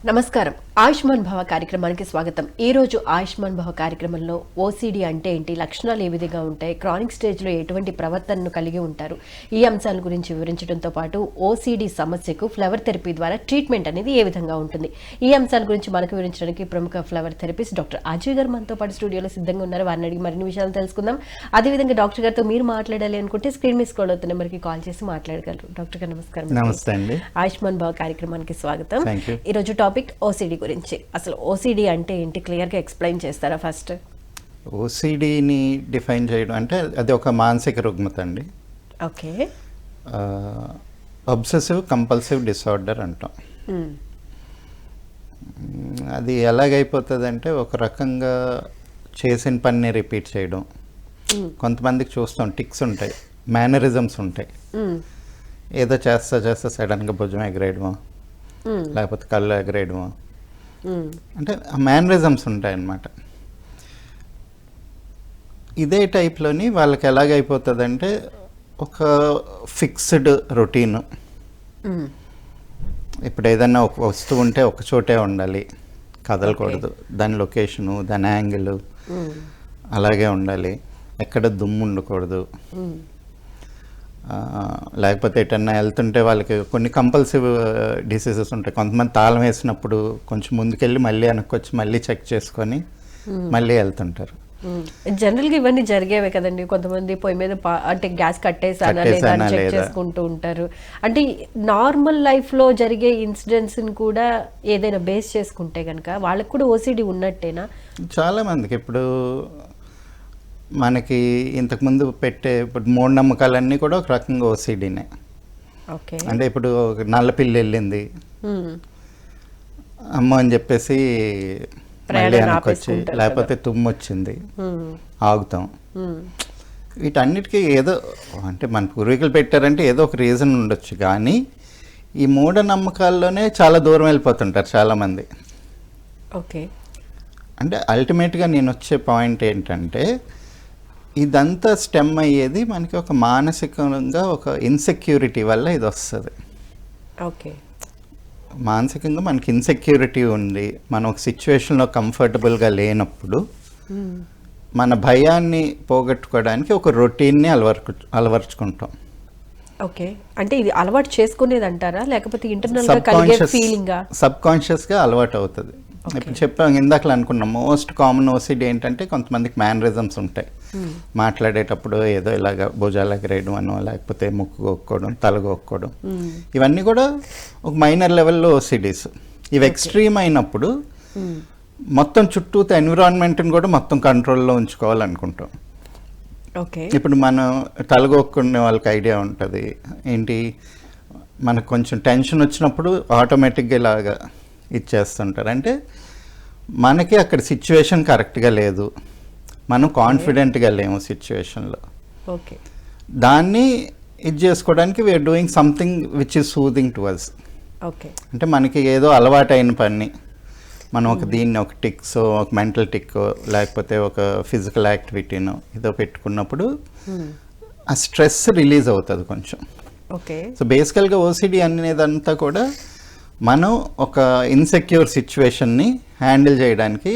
నమస్కారం. ఆయుష్మాన్ భవ కార్యక్రమానికి స్వాగతం. ఈ రోజు ఆయుష్మాన్ భవ కార్యక్రమంలో ఓసిడి అంటే ఏంటి, లక్షణాలు ఏ విధంగా ఉంటాయి, క్రానిక్ స్టేజ్లో ఎటువంటి ప్రవర్తనను కలిగి ఉంటారు, ఈ అంశాల గురించి వివరించడంతో పాటు ఓసిడి సమస్యకు ఫ్లవర్ థెరపీ ద్వారా ట్రీట్మెంట్ అనేది ఏ విధంగా ఉంటుంది, ఈ అంశాల గురించి మనకు వివరించడానికి ప్రముఖ ఫ్లవర్ థెరపిస్ట్ డాక్టర్ అజయ్ గారు మనతో పాటు స్టూడియోలో సిద్ధంగా ఉన్నారు. వారిని అడిగి మరిన్ని విషయాలు తెలుసుకుందాం. అదేవిధంగా డాక్టర్ గారితో మీరు మాట్లాడాలి అనుకుంటే స్క్రీన్ మీద స్క్రోల్ అవుతున్న నెంబర్కి కాల్ చేసి మాట్లాడగలరు. డాక్టర్ గారు నమస్కారం. నమస్తే అండి. ఆయుష్మాన్ భవ కార్యక్రమానికి స్వాగతం. ఈరోజు టాపిక్ ఓసిడి గురించి. అసలు ఓసిడి అంటే ఏంటి, క్లియర్గా ఎక్స్ప్లెయిన్ చేస్తారా ఫస్ట్? ఓసిడిని డిఫైన్ చేయడం అంటే అది ఒక మానసిక రుగ్మత అండి. ఓకే. అబ్సెసివ్ కంపల్సివ్ డిసార్డర్ అంటాం. అది ఎలాగైపోతుంది అంటే ఒక రకంగా చేసిన పనిని రిపీట్ చేయడం. కొంతమందికి చూస్తాం టిక్స్ ఉంటాయి, మేనరిజమ్స్ ఉంటాయి. ఏదో చేస్తా సడన్గా భుజం ఎగరేయడమో లేకపోతే కళ్ళు ఎగరేయడమో, అంటే మేనరిజమ్స్ ఉంటాయి అన్నమాట. ఇదే టైప్లోని వాళ్ళకి ఎలాగైపోతుందంటే ఒక ఫిక్స్డ్ రొటీన్. ఇప్పుడు ఏదైనా ఒక వస్తువు ఉంటే ఒక చోటే ఉండాలి, కదలకూడదు. దాని లొకేషను, దాని యాంగిల్ అలాగే ఉండాలి, ఎక్కడ దుమ్ము ఉండకూడదు. లేకపోతే ఎటన్నా వెళ్తుంటే వాళ్ళకి కొన్ని కంపల్సివ్ డిసీజెస్ ఉంటాయి. కొంతమంది తాళం వేసినప్పుడు కొంచెం ముందుకెళ్ళి మళ్ళీ వెనక్కొచ్చి మళ్ళీ చెక్ చేసుకొని మళ్ళీ వెళ్తుంటారు. జనరల్గా ఇవన్నీ జరిగేవే కదండి. కొంతమంది పొయ్యి మీద అంటే గ్యాస్ కట్టేసానా చెక్ చేసుకుంటూ ఉంటారు. అంటే నార్మల్ లైఫ్లో జరిగే ఇన్సిడెంట్స్ని కూడా ఏదైనా బేస్ చేసుకుంటే కనుక వాళ్ళకి కూడా ఓసిడి ఉన్నట్టేనా? చాలామందికి ఇప్పుడు మనకి ఇంతకుముందు పెట్టే ఇప్పుడు మూఢనమ్మకాలన్నీ కూడా ఒక రకంగా ఓసిడీనే. ఓకే. అంటే ఇప్పుడు నల్ల పిల్లి వెళ్ళింది అమ్మ అని చెప్పేసి మళ్ళీ వెనకొచ్చి, లేకపోతే తుమ్ము వచ్చింది ఆగుతాం. వీటన్నిటికీ ఏదో అంటే మన పూర్వీకులు పెట్టారంటే ఏదో ఒక రీజన్ ఉండొచ్చు, కానీ ఈ మూఢనమ్మకాల్లోనే చాలా దూరం వెళ్ళిపోతుంటారు చాలామంది. ఓకే. అంటే అల్టిమేట్గా నేను వచ్చే పాయింట్ ఏంటంటే ఇదంతా స్టెమ్ అయ్యేది మనకి ఒక మానసికంగా ఒక ఇన్సెక్యూరిటీ వల్ల ఇది వస్తుంది. ఓకే. మానసికంగా మనకి ఇన్సెక్యూరిటీ ఉంది, మనం ఒక సిచ్యువేషన్లో కంఫర్టబుల్గా లేనప్పుడు మన భయాన్ని పోగొట్టుకోవడానికి ఒక రొటీన్ని అలవర్చుకుంటాం. ఓకే. అంటే ఇది అలవాటు చేసుకునేది అంటారా, లేకపోతే ఇంటర్నల్గా కలిగే ఫీలింగా? సబ్ కాన్షియస్గా అలవాటు అవుతుంది. ఇప్పుడు చెప్పాం, ఇందాకలా అనుకున్నాం, మోస్ట్ కామన్ ఓసిడి ఏంటంటే కొంతమందికి మేనరిజమ్స్ ఉంటాయి. మాట్లాడేటప్పుడు ఏదో ఇలాగ భుజాలు ఎగరేయడం అనో, లేకపోతే ముక్కు గోక్కోవడం, తల గోక్కోవడం, ఇవన్నీ కూడా ఒక మైనర్ లెవెల్లో ఓసిడీస్. ఇవి ఎక్స్ట్రీమ్ అయినప్పుడు మొత్తం చుట్టూ ఎన్విరాన్మెంట్ని కూడా మొత్తం కంట్రోల్లో ఉంచుకోవాలనుకుంటాం. ఓకే. ఇప్పుడు మనం తలగొక్కునే వాళ్ళకి ఐడియా ఉంటుంది ఏంటి, మనకు కొంచెం టెన్షన్ వచ్చినప్పుడు ఆటోమేటిక్గా ఇలాగా ఇచ్చేస్తుంటారు. అంటే మనకి అక్కడ సిచ్యువేషన్ కరెక్ట్గా లేదు, మనం కాన్ఫిడెంట్గా లేము సిచ్యువేషన్లో. ఓకే. దాన్ని ఇది చేసుకోవడానికి we are doing something which is soothing to us. Okay. అంటే మనకి ఏదో అలవాటైన పని మనం ఒక దీన్ని ఒక టిక్స్, ఒక మెంటల్ టిక్, లేకపోతే ఒక ఫిజికల్ యాక్టివిటీనో ఏదో పెట్టుకున్నప్పుడు ఆ స్ట్రెస్ రిలీజ్ అవుతుంది కొంచెం. ఓకే. సో బేసికల్గా ఓసిడి అనేదంతా కూడా మనం ఒక ఇన్సెక్యూర్ సిచ్యువేషన్ని హ్యాండిల్ చేయడానికి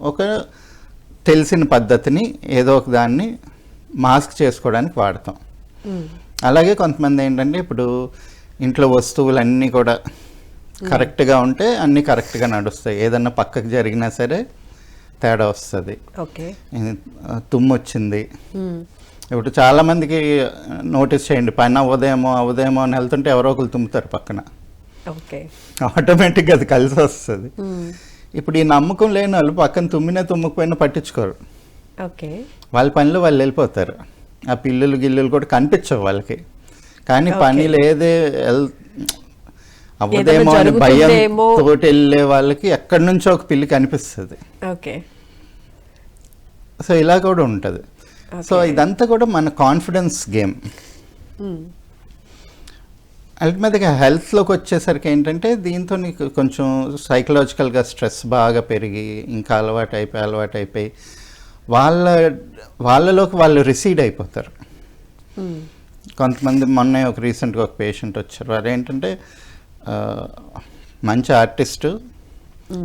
ఒక తెలిసిన పద్ధతిని ఏదో ఒక దాన్ని మాస్క్ చేసుకోవడానికి వాడతాం. అలాగే కొంతమంది ఏంటంటే ఇప్పుడు ఇంట్లో వస్తువులన్నీ కూడా కరెక్ట్గా ఉంటే అన్నీ కరెక్ట్గా నడుస్తాయి, ఏదన్నా పక్కకు జరిగినా సరే తేడా వస్తుంది. ఓకే. తుమ్ము వచ్చింది, ఇప్పుడు చాలామందికి నోటీస్ చేయండి, పని అవ్వదేమో అని వెళ్తుంటే ఎవరో ఒకరు తుమ్ముతారు పక్కన. ఓకే. ఆటోమేటిక్గా అది కలిసి వస్తుంది. ఇప్పుడు ఈ నమ్మకం లేని వాళ్ళు పక్కన తుమ్మకపోయినా పట్టించుకోరు. ఓకే. వాళ్ళ పనిలో వాళ్ళు వెళ్ళిపోతారు. ఆ పిల్లులు గిల్లులు కూడా కనిపించవు వాళ్ళకి, కానీ పని లేదే అవ్వదేమో అని భయం తోటి వెళ్ళే వాళ్ళకి ఎక్కడి నుంచో ఒక పిల్లి కనిపిస్తుంది. ఓకే. సో ఇలా కూడా ఉంటుంది. సో ఇదంతా కూడా మన కాన్ఫిడెన్స్ గేమ్. అల్టిమేట్గా హెల్త్లోకి వచ్చేసరికి ఏంటంటే దీంతో నీకు కొంచెం సైకలాజికల్గా స్ట్రెస్ బాగా పెరిగి ఇంకా అలవాటు అయిపోయి వాళ్ళలోకి వాళ్ళు రిసీడ్ అయిపోతారు. కొంతమంది మొన్న ఒక రీసెంట్గా ఒక పేషెంట్ వచ్చారు, వారు ఏంటంటే మంచి ఆర్టిస్టు,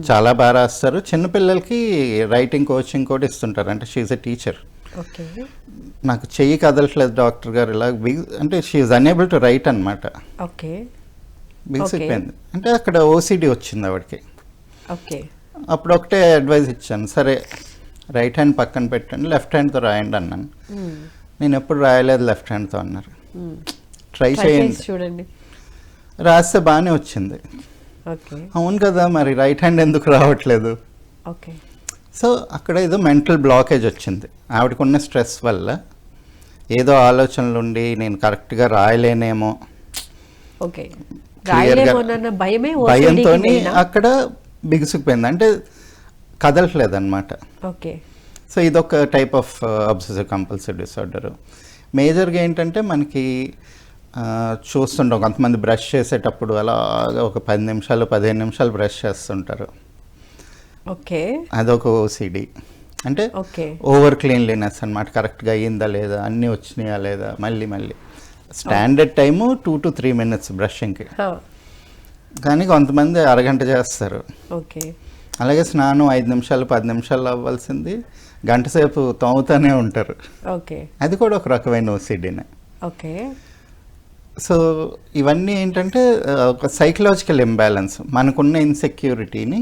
చాలా బాగా రాస్తారు. చిన్నపిల్లలకి రైటింగ్ కోచింగ్ కూడా ఇస్తుంటారు. అంటే షీఈ్ ఎ టీచర్. ఓకే. నాకు చెయ్యి కదలట్లేదు డాక్టర్ గారు ఇలా అంటే షీఈ్ అన్ఏబుల్ టు రైట్ అనమాట. ఓకే. బిగిసిపోయింది. అంటే అక్కడ ఓసిడి వచ్చింది ఆవిడకి. ఓకే. అప్పుడు ఒకటే అడ్వైస్ ఇచ్చాను, సరే రైట్ హ్యాండ్ పక్కన పెట్టండి, లెఫ్ట్ హ్యాండ్తో రాయండి అన్నాను. నేను ఎప్పుడు రాయలేదు లెఫ్ట్ హ్యాండ్తో అన్నారు. ట్రై చేయండి చూడండి. రాస్తే బాగానే వచ్చింది. ఓకే. అవును కదా, మరి రైట్ హ్యాండ్ ఎందుకు రావట్లేదు? ఓకే. సో అక్కడ ఏదో మెంటల్ బ్లాకేజ్ వచ్చింది ఆవిడకున్న స్ట్రెస్ వల్ల. ఏదో ఆలోచనలు ఉండి నేను కరెక్ట్గా రాయలేనేమో, ఓకే, రాయలేమోనన్న భయంతో అక్కడ బిగుసుకుపోయింది. అంటే కదలట్లేదు అనమాట. ఓకే. సో ఇదొక type of obsessive compulsive disorder. మేజర్గా ఏంటంటే మనకి చూస్తుంటాం కొంతమంది బ్రష్ చేసేటప్పుడు అలాగా ఒక 10 నిమిషాలు 15 నిమిషాలు బ్రష్ చేస్తుంటారు. ఓకే. అదొక ఓసిడి. అంటే ఓకే, ఓవర్ క్లీన్లీనెస్ అనమాట. కరెక్ట్గా అయ్యిందా లేదా, అన్నీ వచ్చినాయా లేదా, మళ్ళీ స్టాండర్డ్ టైము 2 to 3 minutes బ్రషింగ్కి. కానీ కొంతమంది అరగంట చేస్తారు. ఓకే. అలాగే స్నానం 5 నిమిషాలు 10 నిమిషాలు అవ్వాల్సింది గంట సేపు తోముతూనే ఉంటారు. ఓకే. అది కూడా ఒక రకమైన ఓసిడీనే. ఓకే. సో ఇవన్నీ ఏంటంటే ఒక సైకలాజికల్ ఇంబ్యాలెన్స్. మనకున్న ఇన్సెక్యూరిటీని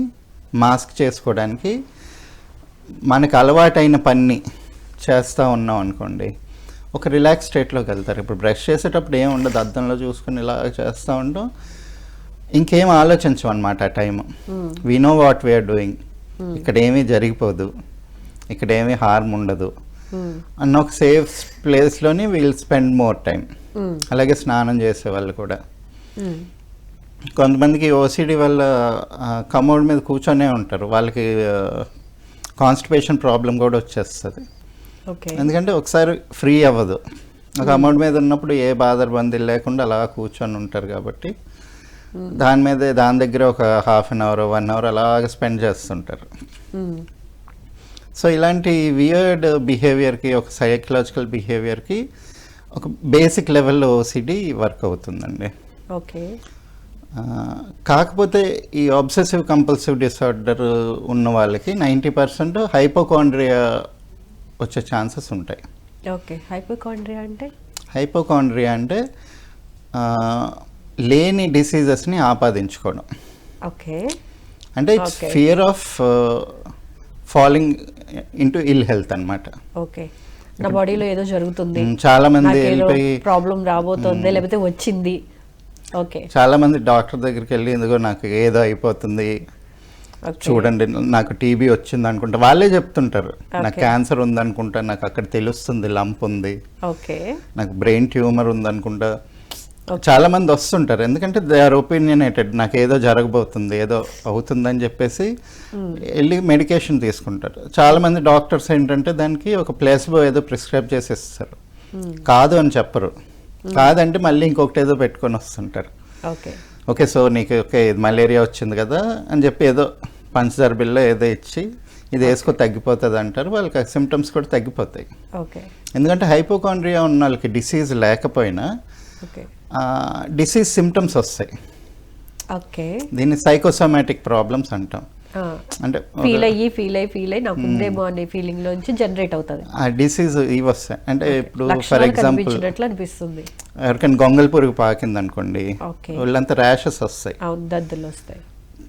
మాస్క్ చేసుకోవడానికి మనకు అలవాటైన పని చేస్తూ ఉన్నాం అనుకోండి, ఒక రిలాక్స్ స్టేట్లోకి వెళ్తారు. ఇప్పుడు బ్రష్ చేసేటప్పుడు ఏం ఉండదు, అద్దంలో చూసుకుని ఇలా చేస్తూ ఉంటాం, ఇంకేం ఆలోచించం అనమాట ఆ time. We know what we are doing, ఇక్కడ ఏమీ జరిగిపోదు, ఇక్కడ ఏమీ హార్మ్ ఉండదు అన్న ఒక సేఫ్ ప్లేస్లోని వీల్ స్పెండ్ మోర్ టైం. అలాగే స్నానం చేసే వాళ్ళు కూడా. కొంతమందికి ఓసిడి వల్ల కమోడ్ మీద కూర్చొనే ఉంటారు, వాళ్ళకి కాన్స్టిపేషన్ ప్రాబ్లం కూడా వచ్చేస్తుంది. ఎందుకంటే ఒకసారి ఫ్రీ అవ్వదు. ఒక కమోడ్ మీద ఉన్నప్పుడు ఏ బాధరబందీ లేకుండా అలా కూర్చొని ఉంటారు కాబట్టి దాని దగ్గర ఒక 1/2 hour 1 hour అలాగ స్పెండ్ చేస్తుంటారు. సో ఇలాంటి వియర్డ్ బిహేవియర్కి, ఒక సైకలాజికల్ బిహేవియర్కి ఒక బేసిక్ లెవెల్లో ఓసిడి వర్క్ అవుతుందండి. ఓకే. కాకపోతే ఈ ఆబ్సెసివ్ కంపల్సివ్ డిసార్డర్ ఉన్న వాళ్ళకి 90% హైపోకాండ్రియా వచ్చే ఛాన్సెస్ ఉంటాయి. ఓకే. హైపోకాండ్రియా అంటే లేని డిసీజెస్ని ఆపాదించుకోవడం. ఓకే. అంటే it's fear of falling into ill health అనమాట. ఓకే. నా బాడీలో ఏదో జరుగుతుంది, చాలా మంది వెళ్ళిపోయి ప్రాబ్లం రాబోతుంది లేకపోతే వచ్చింది. ఓకే. చాలా మంది డాక్టర్ దగ్గరికి వెళ్ళి ఎందుకో నాకు ఏదో అయిపోతుంది, చూడండి నాకు టీబీ వచ్చింది అనుకుంటా, వాళ్ళే చెప్తుంటారు. నాకు క్యాన్సర్ ఉందనుకుంటా, నాకు అక్కడ తెలుస్తుంది లంప్ ఉంది, నాకు బ్రెయిన్ ట్యూమర్ ఉందనుకుంటా. చాలా మంది వస్తుంటారు ఎందుకంటే దే ఆర్ ఒపీనియనేటెడ్, నాకు ఏదో జరగబోతుంది, ఏదో అవుతుందని చెప్పేసి వెళ్ళి మెడికేషన్ తీసుకుంటారు. చాలా మంది డాక్టర్స్ ఏంటంటే దానికి ఒక ప్లేస్బో ఏదో ప్రిస్క్రైబ్ చేసి ఇస్తారు, కాదు అని చెప్పరు. కాదంటే మళ్ళీ ఇంకొకటి ఏదో పెట్టుకొని వస్తుంటారు. ఓకే, సో నీకు ఓకే మలేరియా వచ్చింది కదా అని చెప్పి ఏదో పంచదార బిల్ల ఏదో ఇచ్చి ఇది వేసుకో తగ్గిపోతుంది అంటారు. వాళ్ళకి సిమ్టమ్స్ కూడా తగ్గిపోతాయి. ఎందుకంటే హైపోకాండ్రియా ఉన్న వాళ్ళకి డిసీజ్ లేకపోయినా డిసీజ్ సిమ్టమ్స్ వస్తాయి. దీన్ని సైకోసోమాటిక్ ప్రాబ్లమ్స్ అంటాం. అంటే ఫీల్ అయ్యి నాకు ఉందేమో అనే ఫీలింగ్ లోంచి జనరేట్ అవుతుంది ఆ డిసీజ్ ఇవి వస్తాయి. అంటే ఇప్పుడు ఫర్ ఎగ్జాంపుల్ అనిపిస్తుంది, ఎవరికైనా గొంగళి పురుగు పాకింది అనుకోండి, వాళ్ళంతా ర్యాషెస్ వస్తాయి, దద్దులు వస్తాయి.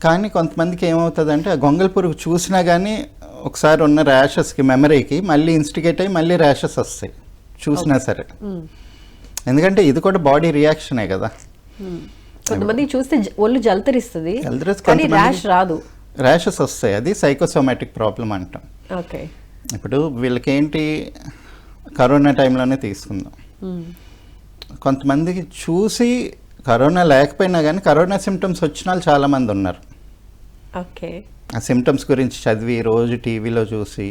కానీ కొంతమందికి ఏమవుతుంది అంటే ఆ గొంగళి పురుగు చూసినా కానీ ఒకసారి ఉన్న ర్యాషెస్కి మెమరీకి మళ్ళీ ఇన్స్టిగేట్ అయ్యి మళ్ళీ ర్యాషెస్ వస్తాయి చూసినా సరే. ఎందుకంటే ఇది కూడా బాడీ రియాక్షనే కదా. కొంతమంది చూస్తే ఒళ్ళు జలతరిస్తుంది, ర్యాష్ రాదు, ర్యాషెస్ వస్తాయి. అది సైకోసోమాటిక్ ప్రాబ్లం అంటాం. ఇప్పుడు వీళ్ళకేంటి, కరోనా టైంలోనే తీసుకుందాం. కొంతమందికి చూసి కరోనా లేకపోయినా కానీ కరోనా సిమ్టమ్స్ వచ్చిన వాళ్ళు చాలామంది ఉన్నారు. ఆ సిమ్టమ్స్ గురించి చదివి రోజు టీవీలో చూసి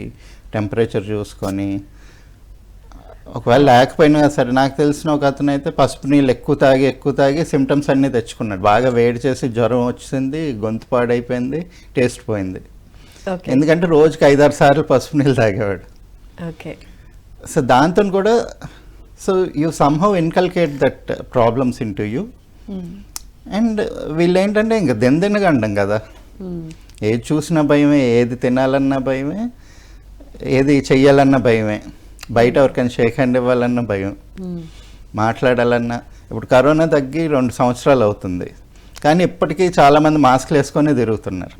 టెంపరేచర్ చూసుకొని, ఒకవేళ లేకపోయినా సరే, నాకు తెలిసిన ఒక అతను అయితే పసుపు నీళ్ళు ఎక్కువ తాగి సిమ్టమ్స్ అన్నీ తెచ్చుకున్నాడు. బాగా వేడి చేసి జ్వరం వచ్చింది, గొంతు పాడైపోయింది, టేస్ట్ పోయింది. ఎందుకంటే రోజుకి 5-6 సార్లు పసుపు నీళ్ళు తాగేవాడు. సో దాంతో కూడా so you somehow inculcate that problems in to you. And వీళ్ళు ఏంటంటే ఇంకా దెందెనగా అండం కదా, ఏది చూసినా భయమే, ఏది తినాలన్నా భయమే, ఏది చెయ్యాలన్నా భయమే, బయట ఎవరికైనా షేక్ హ్యాండ్ ఇవ్వాలన్నా భయం, మాట్లాడాలన్నా. ఇప్పుడు కరోనా తగ్గి 2 సంవత్సరాలు అవుతుంది, కానీ ఇప్పటికీ చాలామంది మాస్క్లు వేసుకొని తిరుగుతున్నారు.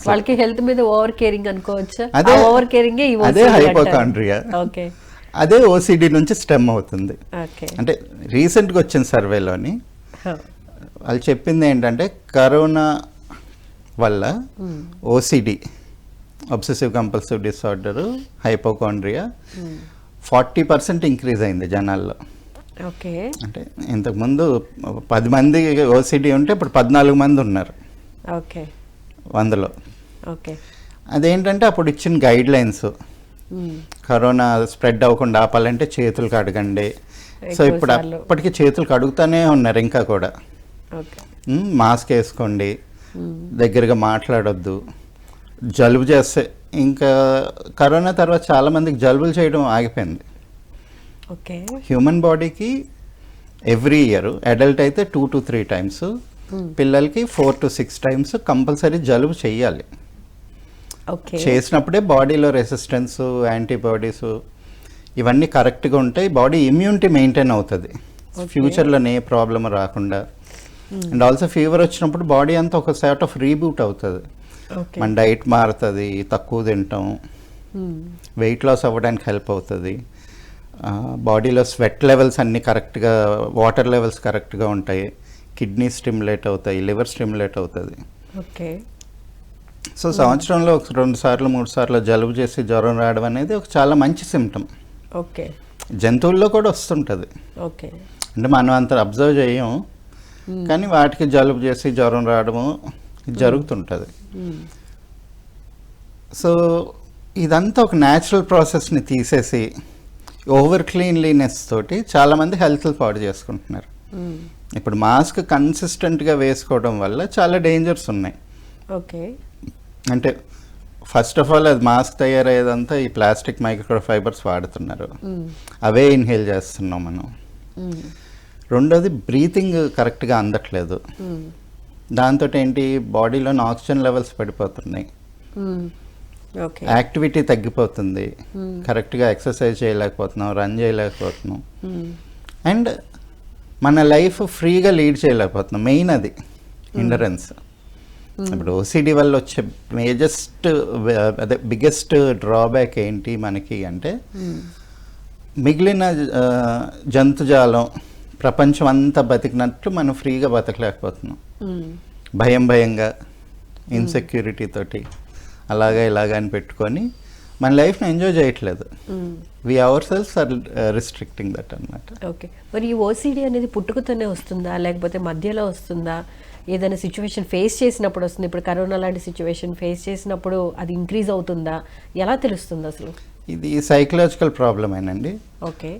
వాళ్ళకి హెల్త్ మీద ఓవర్ కేరింగ్ అనుకోవచ్చా? అదే ఓవర్ కేరింగ్, అదే హైపోకాండ్రియా, ఓకే, అదే ఓసిడి నుంచి స్టెమ్ అవుతుంది. ఓకే. అంటే రీసెంట్గా వచ్చిన సర్వేలోని వాళ్ళు చెప్పింది ఏంటంటే కరోనా వల్ల OCD, obsessive compulsive disorder, hypochondria 40% increase అయింది జనాల్లో. ఓకే. అంటే ఇంతకుముందు 10 మంది ఓసిడి ఉంటే ఇప్పుడు 14 మంది ఉన్నారు. ఓకే. 100లో. ఓకే. అదేంటంటే అప్పుడు ఇచ్చిన గైడ్ లైన్స్, కరోనా స్ప్రెడ్ అవ్వకుండా ఆపాలంటే చేతులు కడగండి. సో ఇప్పుడు అప్పటికి చేతులు కడుగుతూనే ఉన్నారు ఇంకా కూడా. మాస్క్ వేసుకోండి, దగ్గరగా మాట్లాడొద్దు, జలుబు చేస్తే. ఇంకా కరోనా తర్వాత చాలామందికి జలుబులు చేయడం ఆగిపోయింది. ఓకే. హ్యూమన్ బాడీకి ఎవ్రీ ఇయర్ అడల్ట్ అయితే 2 to 3 టైమ్స్, పిల్లలకి 4 to 6 టైమ్స్ కంపల్సరీ జలుబు చెయ్యాలి. చేసినప్పుడే బాడీలో రెసిస్టెన్స్, యాంటీబాడీస్ ఇవన్నీ కరెక్ట్గా ఉంటాయి, బాడీ ఇమ్యూనిటీ మెయింటైన్ అవుతుంది, ఫ్యూచర్లో ఏ ప్రాబ్లం రాకుండా. అండ్ ఆల్సో ఫీవర్ వచ్చినప్పుడు బాడీ అంతా ఒక సార్ట్ ఆఫ్ రీబూట్ అవుతుంది. మన డైట్ మారుతుంది, తక్కువ తింటాం, వెయిట్ లాస్ అవ్వడానికి హెల్ప్ అవుతుంది, బాడీలో స్వెట్ లెవెల్స్ అన్నీ కరెక్ట్గా, వాటర్ లెవెల్స్ కరెక్ట్గా ఉంటాయి, కిడ్నీ స్టిమ్యులేట్ అవుతాయి, లివర్ స్టిమ్యులేట్ అవుతుంది. ఓకే. సో సంవత్సరంలో ఒక 2 సార్లు 3 సార్లు జలుబు చేసి జ్వరం రావడం అనేది ఒక చాలా మంచి సిమ్టమ్. ఓకే. జంతువుల్లో కూడా వస్తుంటుంది. ఓకే. అంటే మనం అంత అబ్జర్వ్ చేయం, కానీ వాటికి జలుబు చేసి జ్వరం రావడము జరుగుతుంటుంది. సో ఇదంతా ఒక న్యాచురల్ ప్రాసెస్ని తీసేసి ఓవర్ క్లీన్లీనెస్ తోటి చాలామంది హెల్త్ పాడు చేసుకుంటున్నారు. ఇప్పుడు మాస్క్ కన్సిస్టెంట్గా వేసుకోవడం వల్ల చాలా డేంజర్స్ ఉన్నాయి. ఓకే. అంటే ఫస్ట్ ఆఫ్ ఆల్ అది మాస్క్ తయారయ్యేదంతా ఈ ప్లాస్టిక్ మైక్రో ఫైబర్స్ వాడుతున్నారు, అవే ఇన్హేల్ చేస్తున్నాం మనం. రెండోది బ్రీతింగ్ కరెక్ట్గా అందట్లేదు, దాంతో ఏంటి బాడీలోని ఆక్సిజన్ లెవెల్స్ పడిపోతున్నాయి, యాక్టివిటీ తగ్గిపోతుంది, కరెక్ట్గా ఎక్సర్సైజ్ చేయలేకపోతున్నాం, రన్ చేయలేకపోతున్నాం, అండ్ మన లైఫ్ ఫ్రీగా లీడ్ చేయలేకపోతున్నాం. మెయిన్ అది ఇండరెన్స్. ఇప్పుడు ఓసిడి వల్ల వచ్చే బిగ్గెస్ట్ డ్రాబ్యాక్ ఏంటి మనకి అంటే, మిగిలిన జంతుజాలం ప్రపంచం అంతా బతికినట్టు మనం ఫ్రీగా బతకలేకపోతున్నాం. భయంగా, ఇన్సెక్యూరిటీ తోటి అలాగా ఇలాగా అని పెట్టుకొని మన లైఫ్ని ఎంజాయ్ చేయట్లేదు. We ourselves are restricting that అన్నమాట. ఓకే. మరి ఈ ఓసిడి అనేది పుట్టుకతోనే వస్తుందా, లేకపోతే మధ్యలో వస్తుందా, ఏదైనా సిచ్యువేషన్ ఫేస్ చేసినప్పుడు వస్తుంది? ఇప్పుడు కరోనా లాంటి సిచ్యువేషన్ ఫేస్ చేసినప్పుడు అది ఇంక్రీజ్ అవుతుందా, ఎలా తెలుస్తుంది అసలు? ఇది సైకలాజికల్ ప్రాబ్లమేనండి. ఓకే.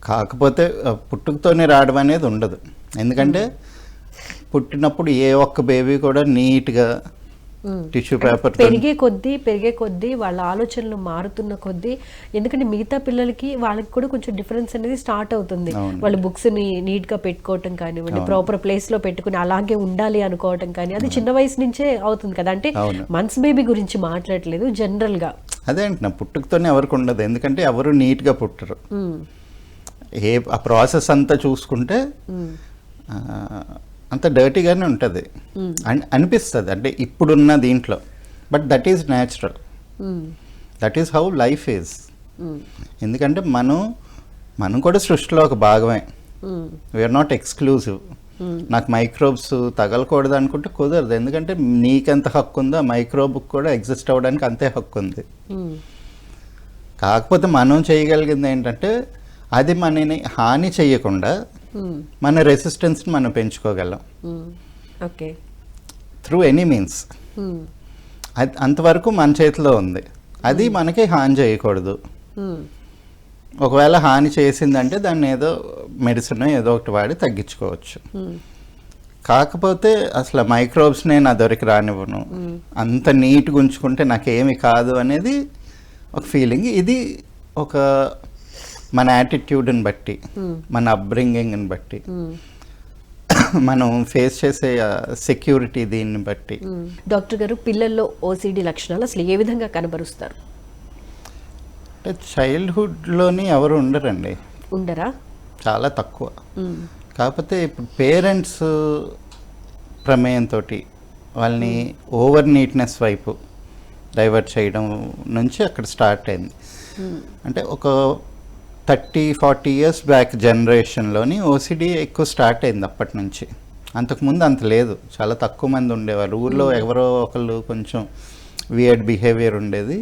కాకపోతే పుట్టుకతోనే రావడం అనేది ఉండదు. ఎందుకంటే పుట్టినప్పుడు ఏ ఒక్క బేబీ కూడా నీట్గా టిష్యూ పేపర్ పెరిగే కొద్దీ వాళ్ళ ఆలోచనలు మారుతున్న కొద్దీ, ఎందుకంటే మిగతా పిల్లలకి వాళ్ళకి కూడా కొంచెం డిఫరెన్స్ అనేది స్టార్ట్ అవుతుంది. వాళ్ళు బుక్స్ని నీట్గా పెట్టుకోవటం కానివ్వండి, ప్రాపర్ ప్లేస్లో పెట్టుకుని అలాగే ఉండాలి అనుకోవటం కానీ, అది చిన్న వయసు నుంచే అవుతుంది కదా. అంటే మంత్స్ బేబీ గురించి మాట్లాడలేదు, జనరల్గా అదే అంటున్నా, పుట్టుకతోనే ఎవరికి ఉండదు. ఎందుకంటే ఎవరు నీట్గా పుట్టరు. ఆ ప్రాసెస్ అంతా చూసుకుంటే అంత డర్టీగానే ఉంటుంది అనిపిస్తుంది, అంటే ఇప్పుడున్న దీంట్లో. But that is natural, that is how life is. ఎందుకంటే మనం కూడా సృష్టిలో ఒక భాగమే. We are not exclusive. నాకు మైక్రోబ్స్ తగలకూడదు అనుకుంటే కుదరదు. ఎందుకంటే నీకెంత హక్కు ఉందో ఆ మైక్రోబ్కి కూడా ఎగ్జిస్ట్ అవ్వడానికి అంతే హక్కు ఉంది. కాకపోతే మనం చేయగలిగింది ఏంటంటే, అది మనని హాని చేయకుండా మన రెసిస్టెన్స్ని మనం పెంచుకోగలం. ఓకే. Through any means. అది అంతవరకు మన చేతిలో ఉంది. అది మనకి హాని చేయకూడదు. ఒకవేళ హాని చేసిందంటే దాన్ని ఏదో మెడిసిన్ ఏదో ఒకటి వాడి తగ్గించుకోవచ్చు. కాకపోతే అసలు మైక్రోబ్స్ నేను నా దొరికి రానివ్వను, అంత నీట్గా ఉంచుకుంటే నాకేమి కాదు అనేది ఒక ఫీలింగ్. ఇది ఒక మన యాటిట్యూడ్ని బట్టి, మన అప్బ్రింగింగ్ని బట్టి. మనం ఫేస్ చేసే సెక్యూరిటీ దీన్ని బట్టి. డాక్టర్ గారు, పిల్లల్లో ఓసిడి లక్షణాలు అసలు ఏ విధంగా కనబరుస్తారు? అంటే చైల్డ్హుడ్లోని ఎవరు ఉండరండి, ఉండరా? చాలా తక్కువ. కాకపోతే ఇప్పుడు పేరెంట్స్ ప్రమేయంతో వాళ్ళని ఓవర్ నీట్నెస్ వైపు డైవర్ట్ చేయడం నుంచి అక్కడ స్టార్ట్ అయింది. అంటే ఒక 30-40 ఇయర్స్ బ్యాక్ జనరేషన్లోని ఓసిడి ఎక్కువ స్టార్ట్ అయింది అప్పటి నుంచి. అంతకుముందు అంత లేదు, చాలా తక్కువ మంది ఉండేవారు. ఊర్లో ఎవరో ఒకళ్ళు కొంచెం వియర్డ్ బిహేవియర్ ఉండేది,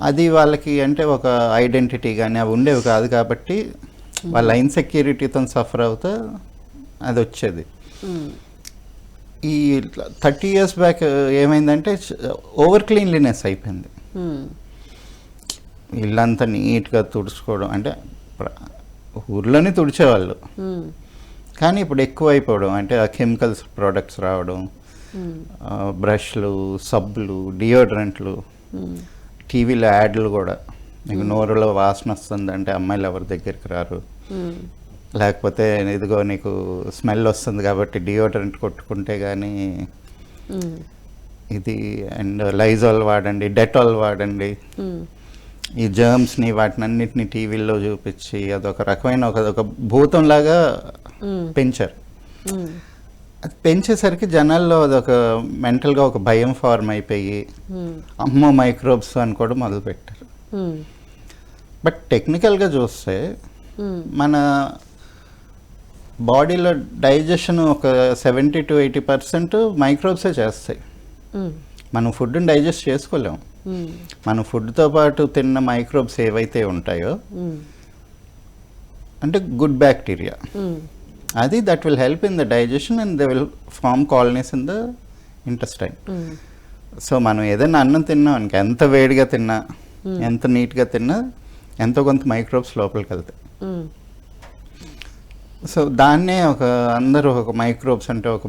అది వాళ్ళకి అంటే ఒక ఐడెంటిటీ కానీ అవి ఉండేవి కాదు. కాబట్టి వాళ్ళ ఇన్సెక్యూరిటీతో సఫర్ అవుతా అది వచ్చేది. ఈ 30 ఇయర్స్ బ్యాక్ ఏమైందంటే ఓవర్ క్లీన్లీనెస్ అయిపోయింది. ఇల్లంతా నీట్గా తుడుచుకోవడం, అంటే ఊర్లోనే తుడిచేవాళ్ళు, కానీ ఇప్పుడు ఎక్కువ అయిపోవడం, అంటే ఆ కెమికల్స్ ప్రోడక్ట్స్ రావడం, బ్రష్లు, సబ్బులు, డియోడ్రెంట్లు, టీవీలో యాడ్లు కూడా, నీకు నోరులో వాసన వస్తుంది అంటే అమ్మాయిలు ఎవరి దగ్గరికి రారు, లేకపోతే ఇదిగో నీకు స్మెల్ వస్తుంది కాబట్టి డియోడ్రెంట్ కొట్టుకుంటే కానీ ఇది, అండ్ లైజాల్ వాడండి, డెటాల్ వాడండి, ఈ జర్మ్స్ని వాటినన్నిటిని టీవీల్లో చూపించి అదొక రకమైన ఒక భూతంలాగా పెంచారు. అది పెంచేసరికి జనాల్లో అదొక మెంటల్గా ఒక భయం ఫార్మ్ అయిపోయి అమ్మో మైక్రోబ్స్ అని కూడా మొదలుపెట్టారు. బట్ టెక్నికల్గా చూస్తే మన బాడీలో డైజెషన్ ఒక 70-80% మైక్రోబ్సే చేస్తాయి. మనం ఫుడ్ని డైజెస్ట్ చేసుకోలేము. మన ఫుడ్తో పాటు తిన్న మైక్రోబ్స్ ఏవైతే ఉంటాయో అంటే గుడ్ బ్యాక్టీరియా, అది that will help in the digestion and they will form colonies in the intestine. So మనం ఏదైనా అన్నం తిన్నాం అనుకో, ఎంత వేడిగా తిన్నా, ఎంత నీట్గా తిన్నా, ఎంతో కొంత మైక్రోబ్స్ లోపలికి వెళ్తాయి. సో దాన్నే అందరూ ఒక మైక్రోబ్స్ అంటే ఒక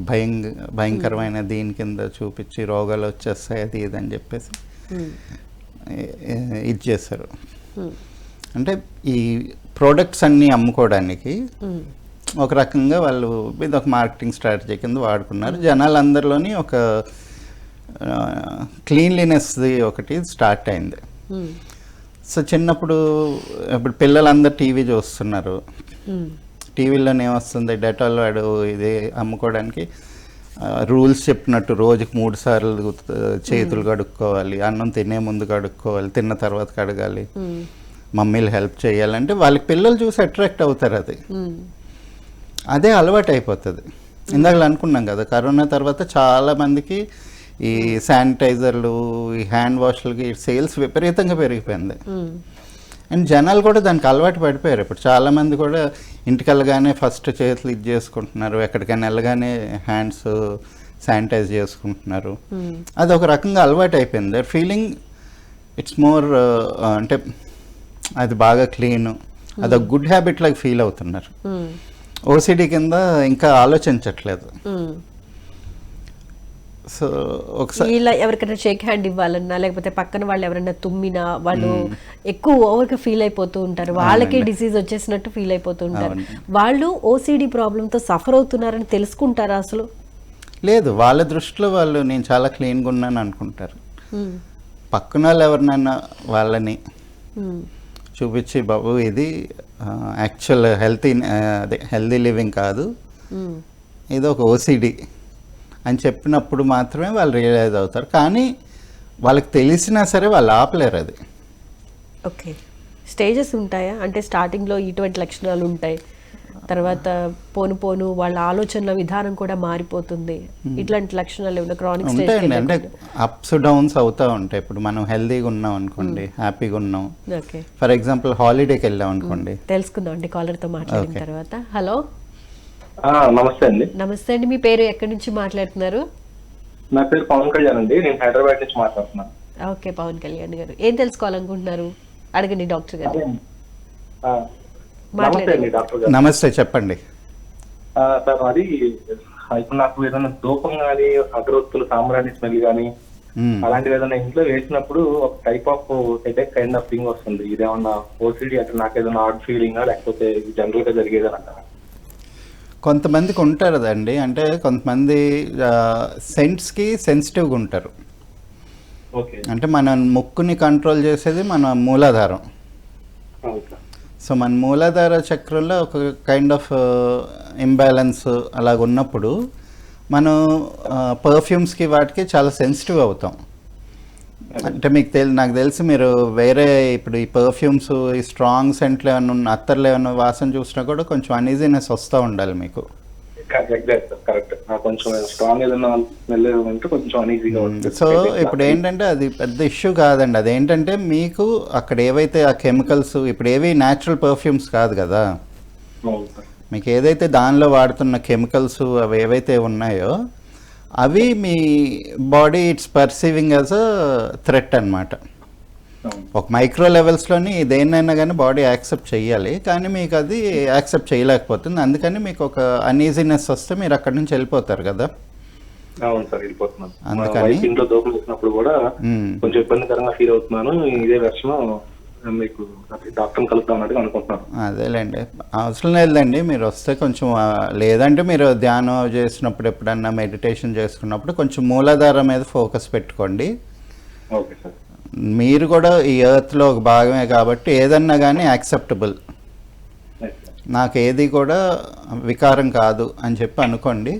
భయంకరమైన దీని కింద చూపించి రోగాలు వచ్చేస్తాయి అది ఇది అని చెప్పేసి ఇది చేశారు. అంటే ఈ ప్రోడక్ట్స్ అన్నీ అమ్ముకోవడానికి ఒక రకంగా వాళ్ళు ఇది ఒక మార్కెటింగ్ స్ట్రాటజీ కింద వాడుకున్నారు. జనాలందరిలోని ఒక క్లీన్లీనెస్ది ఒకటి స్టార్ట్ అయింది. సో చిన్నప్పుడు ఇప్పుడు పిల్లలందరూ టీవీ చూస్తున్నారు, టీవీలోనే ఏమొస్తుంది, డెటాల్ వాడు ఇది అమ్ముకోవడానికి రూల్స్ చెప్పినట్టు రోజుకి 3 సార్లు చేతులు కడుక్కోవాలి, అన్నం తినే ముందు కడుక్కోవాలి, తిన్న తర్వాత కడగాలి, మమ్మీలు హెల్ప్ చేయాలంటే వాళ్ళకి పిల్లలు చూసి అట్రాక్ట్ అవుతారు. అదే అలవాటు అయిపోతుంది. ఇందాక అనుకున్నాం కదా, కరోనా తర్వాత చాలామందికి ఈ శానిటైజర్లు, ఈ హ్యాండ్ వాష్లకి సేల్స్ విపరీతంగా పెరిగిపోయింది. అండ్ జనాలు కూడా దానికి అలవాటు పడిపోయారు. ఇప్పుడు చాలామంది కూడా ఇంటికి వెళ్ళగానే ఫస్ట్ చేతులు ఇది చేసుకుంటున్నారు, ఎక్కడికైనా వెళ్ళగానే హ్యాండ్స్ శానిటైజ్ చేసుకుంటున్నారు. అది ఒక రకంగా అలవాటు అయిపోయింది. దట్ ఫీలింగ్ ఇట్స్ మోర్ అంటే అది బాగా క్లీన్, అదొక గుడ్ హ్యాబిట్ లాగా ఫీల్ అవుతున్నారు. ఓసిడి కింద ఇంకా ఆలోచించట్లేదు. సో ఒకసారి ఇలా ఎవరికైనా షేక్ హ్యాండ్ ఇవ్వాలన్నా, లేకపోతే పక్కన వాళ్ళు ఎవరైనా తుమ్మినా వాళ్ళు ఎక్కువ ఓవర్గా ఫీల్ అయిపోతూ ఉంటారు, వాళ్ళకే డిసీజ్ వచ్చేసినట్టు ఫీల్ అయిపోతూ ఉంటారు. వాళ్ళు ఓసిడి ప్రాబ్లంతో సఫర్ అవుతున్నారని తెలుసుకుంటారా అసలు? లేదు, వాళ్ళ దృష్టిలో వాళ్ళు నేను చాలా క్లీన్గా ఉన్నాను అనుకుంటారు. పక్కన వాళ్ళు ఎవరినైనా వాళ్ళని చూపించి బాబు ఇది యాక్చువల్ హెల్తీ లివింగ్ కాదు, ఇది ఒక ఓసిడి అని చెప్పినప్పుడు మాత్రమే వాళ్ళు రియలైజ్ అవుతారు. కానీ వాళ్ళకి తెలిసినా సరే వాళ్ళు ఆపలేరు అది. ఓకే, స్టేజెస్ ఉంటాయా? అంటే స్టార్టింగ్లో ఇటువంటి లక్షణాలు ఉంటాయి, తర్వాత పోను పోను వాళ్ళ ఆలోచనల విధానం కూడా మారిపోతుంది, ఇట్లాంటి లక్షణాలు ఏమైనా క్రానిక్ స్టేజ్? ఉంటాయండి, అంటే అప్స్ డౌన్స్ అవుతూ ఉంటాయి. ఇప్పుడు మనం హెల్తీగా ఉన్నాం అనుకోండి, హ్యాపీగా ఉన్నాం, ఓకే, ఫర్ ఎగ్జాంపుల్ హాలిడేకి వెళ్ళాం అనుకోండి. తెలుసుకుందాం అండి కాలర్తో మాట్లాడిన తర్వాత. హలో, నమస్తే అండి. నమస్తే అండి, మీ పేరు ఎక్కడి నుంచి మాట్లాడుతున్నారు? నా పేరు పవన్ కళ్యాణ్ అండి, నేను హైదరాబాద్ నుంచి మాట్లాడుతున్నాను. ఓకే, పవన్ కళ్యాణ్ గారు ఏం తెలుసుకోవాలనుకుంటున్నారు? అడగండి డాక్టర్ గారు. నమస్తే అండి డాక్టర్ గారు. నమస్తే, చెప్పండి. సార్ అది ఇప్పుడు నాకు ఏదైనా ధూపం కానీ, అగరొత్తులు, సాంబ్రాణి స్మెల్ కానీ అలాంటివి ఏదైనా ఇంట్లో వేసినప్పుడు ఒక type of headache kind of thing వస్తుంది. ఇదేమన్నా ఓసిడి అంటే నాకు ఏదైనా హార్ట్ ఫీలింగా, లేకపోతే జనరల్ గా జరిగేదని అంటారా? కొంతమందికి ఉంటారు అదండి, అంటే కొంతమంది సెంట్స్కి సెన్సిటివ్గా ఉంటారు. ఓకే. అంటే మన ముక్కుని కంట్రోల్ చేసేది మన మూలాధారం. అవును సార్. సో మన మూలాధార చక్రంలో ఒక కైండ్ ఆఫ్ ఇంబ్యాలెన్స్ అలాగ ఉన్నప్పుడు మనం పర్ఫ్యూమ్స్కి వాటికి చాలా సెన్సిటివ్ అవుతాం. అంటే మీకు నాకు తెలిసి మీరు వేరే ఇప్పుడు ఈ పర్ఫ్యూమ్స్, ఈ స్ట్రాంగ్ సెంట్లు ఏమైనా ఉన్న, అత్తర్లు ఏమైనా వాసన చూసినా కూడా కొంచెం అన్ఈజీనెస్ వస్తూ ఉండాలి మీకు. Exact sir, correct. కొంచెం స్ట్రాంగ్ ఏదైనా స్మెల్ ఉంటే కొంచెం అనీజీగా ఉంటుంది. సో ఇప్పుడు ఏంటంటే అది పెద్ద ఇష్యూ కాదండి. అదేంటంటే మీకు అక్కడ ఏవైతే ఆ కెమికల్స్, ఇప్పుడు ఏవి న్యాచురల్ పర్ఫ్యూమ్స్ కాదు కదా, అవును సార్. మీకు ఏదైతే దానిలో వాడుతున్న కెమికల్స్ అవి ఏవైతే ఉన్నాయో అవి మీ body it's perceiving as a threat అనమాట. అవును. ఒక మైక్రో లెవెల్స్లోని దేన్నైనా కానీ బాడీ యాక్సెప్ట్ చేయాలి, కానీ మీకు అది యాక్సెప్ట్ చేయలేకపోతుంది. అందుకని మీకు ఒక అన్ఈజీనెస్ వస్తే మీరు అక్కడి నుంచి వెళ్ళిపోతారు కదా. అవును సార్, వెళ్ళిపోతున్నాను. అందుకని- వైఫ్ ఇంట్లో దోపలు వేసినప్పుడు కూడా కొంచెం ఇబ్బందికరంగా ఫీల్ అవుతున్నాను. ఇదే వెర్షన్ మీకు డాక్టర్ని కలుద్దాం అన్నట్టుగా అనుకుంటున్నాను. అదేలేండి, అవసరం లేదండి. మీరు వస్తే కొంచెం లేదంటే మీరు ధ్యానం చేసినప్పుడు, ఎప్పుడన్నా మెడిటేషన్ చేసుకున్నప్పుడు కొంచెం మూలాధారం మీద ఫోకస్ పెట్టుకోండి. Okay sir. మీరు కూడా ఈ ఎర్త్లో ఒక భాగమే కాబట్టి ఏదన్నా కానీ యాక్సెప్టబుల్, నాకు ఏది కూడా వికారం కాదు అని చెప్పి అనుకోండి.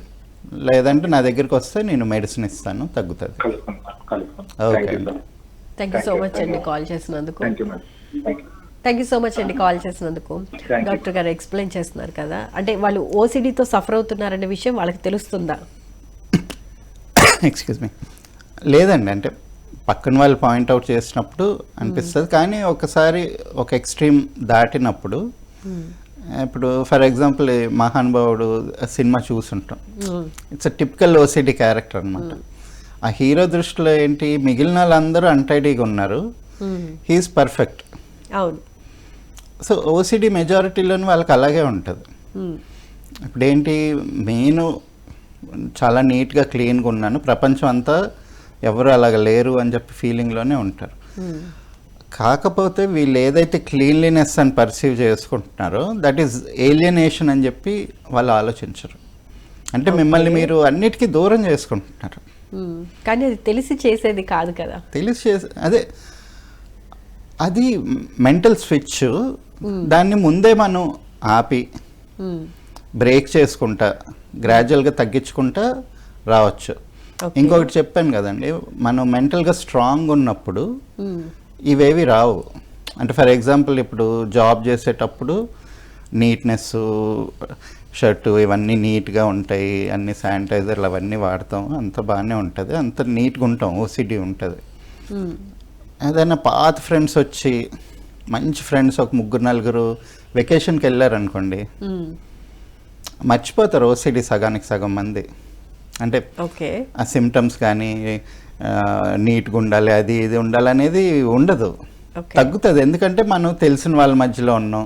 లేదంటే నా దగ్గరికి వస్తే నేను మెడిసిన్ ఇస్తాను, తగ్గుతుంది. కలుస్తాను సార్, కలుస్తాను. ఓకే థ్యాంక్ యూ అండి. Sir. Thank you so much అండి కాల్ చేసినందుకు. Thank you madam. Thank you. Thank you so much అండి కాల్ చేసినందుకు. Thank you. డాక్టర్ గారు ఎక్స్ప్లెయిన్ చేస్తున్నారు కదా, అంటే వాళ్ళు ఓసిడీతో సఫర్ అవుతున్నారనే విషయం వాళ్ళకి తెలుస్తుందా? Excuse me. లేదండి, అంటే పక్కన వాళ్ళు పాయింట్అవుట్ చేసినప్పుడు అనిపిస్తుంది, కానీ ఒకసారి ఒక ఎక్స్ట్రీమ్ దాటినప్పుడు, ఇప్పుడు ఫర్ ఎగ్జాంపుల్ మహానుభావుడు సినిమా చూసుంటాం. It's a typical OCD character అనమాట. ఆ హీరో దృష్టిలో ఏంటి, మిగిలిన వాళ్ళందరూ అన్టైడీగా ఉన్నారు, హీఈస్ పర్ఫెక్ట్. అవును. సో ఓసిడి మెజారిటీలోని వాళ్ళకి అలాగే ఉంటుంది. ఇప్పుడు ఏంటి, నేను చాలా నీట్గా క్లీన్గా ఉన్నాను, ప్రపంచం అంతా ఎవరు అలాగ లేరు అని చెప్పి ఫీలింగ్లోనే ఉంటారు. కాకపోతే వీళ్ళు ఏదైతే క్లీన్లీనెస్ అని పర్సీవ్ చేసుకుంటున్నారో దట్ ఈస్ ఏలియనేషన్ అని చెప్పి వాళ్ళు ఆలోచించరు. అంటే మిమ్మల్ని మీరు అన్నిటికీ దూరం చేసుకుంటున్నారు. కానీ అది తెలిసి చేసేది కాదు కదా. తెలిసి చేసే అదే, అది మెంటల్ స్విచ్. దాన్ని ముందే మనం ఆపి బ్రేక్ చేసుకుంటా గ్రాడ్యువల్గా తగ్గించుకుంటా రావచ్చు. ఇంకొకటి చెప్పాను కదండి, మనం మెంటల్గా స్ట్రాంగ్ ఉన్నప్పుడు ఇవేవి రావు. అంటే ఫర్ ఎగ్జాంపుల్ ఇప్పుడు జాబ్ చేసేటప్పుడు నీట్నెస్, షర్టు ఇవన్నీ నీట్గా ఉంటాయి, అన్ని శానిటైజర్లు అవన్నీ వాడతాం, అంత బాగానే ఉంటుంది, అంత నీట్గా ఉంటాం, ఓసిడి ఉంటుంది. ఏదైనా పాత ఫ్రెండ్స్ వచ్చి, మంచి ఫ్రెండ్స్ ఒక 3-4 వెకేషన్కి వెళ్ళారనుకోండి, మర్చిపోతారు ఓసిడి సగానికి సగం మంది. అంటే ఆ సిమ్టమ్స్ కానీ నీట్గా ఉండాలి, అది ఇది ఉండాలి అనేది ఉండదు, తగ్గుతుంది. ఎందుకంటే మనం తెలిసిన వాళ్ళ మధ్యలో ఉన్నాం,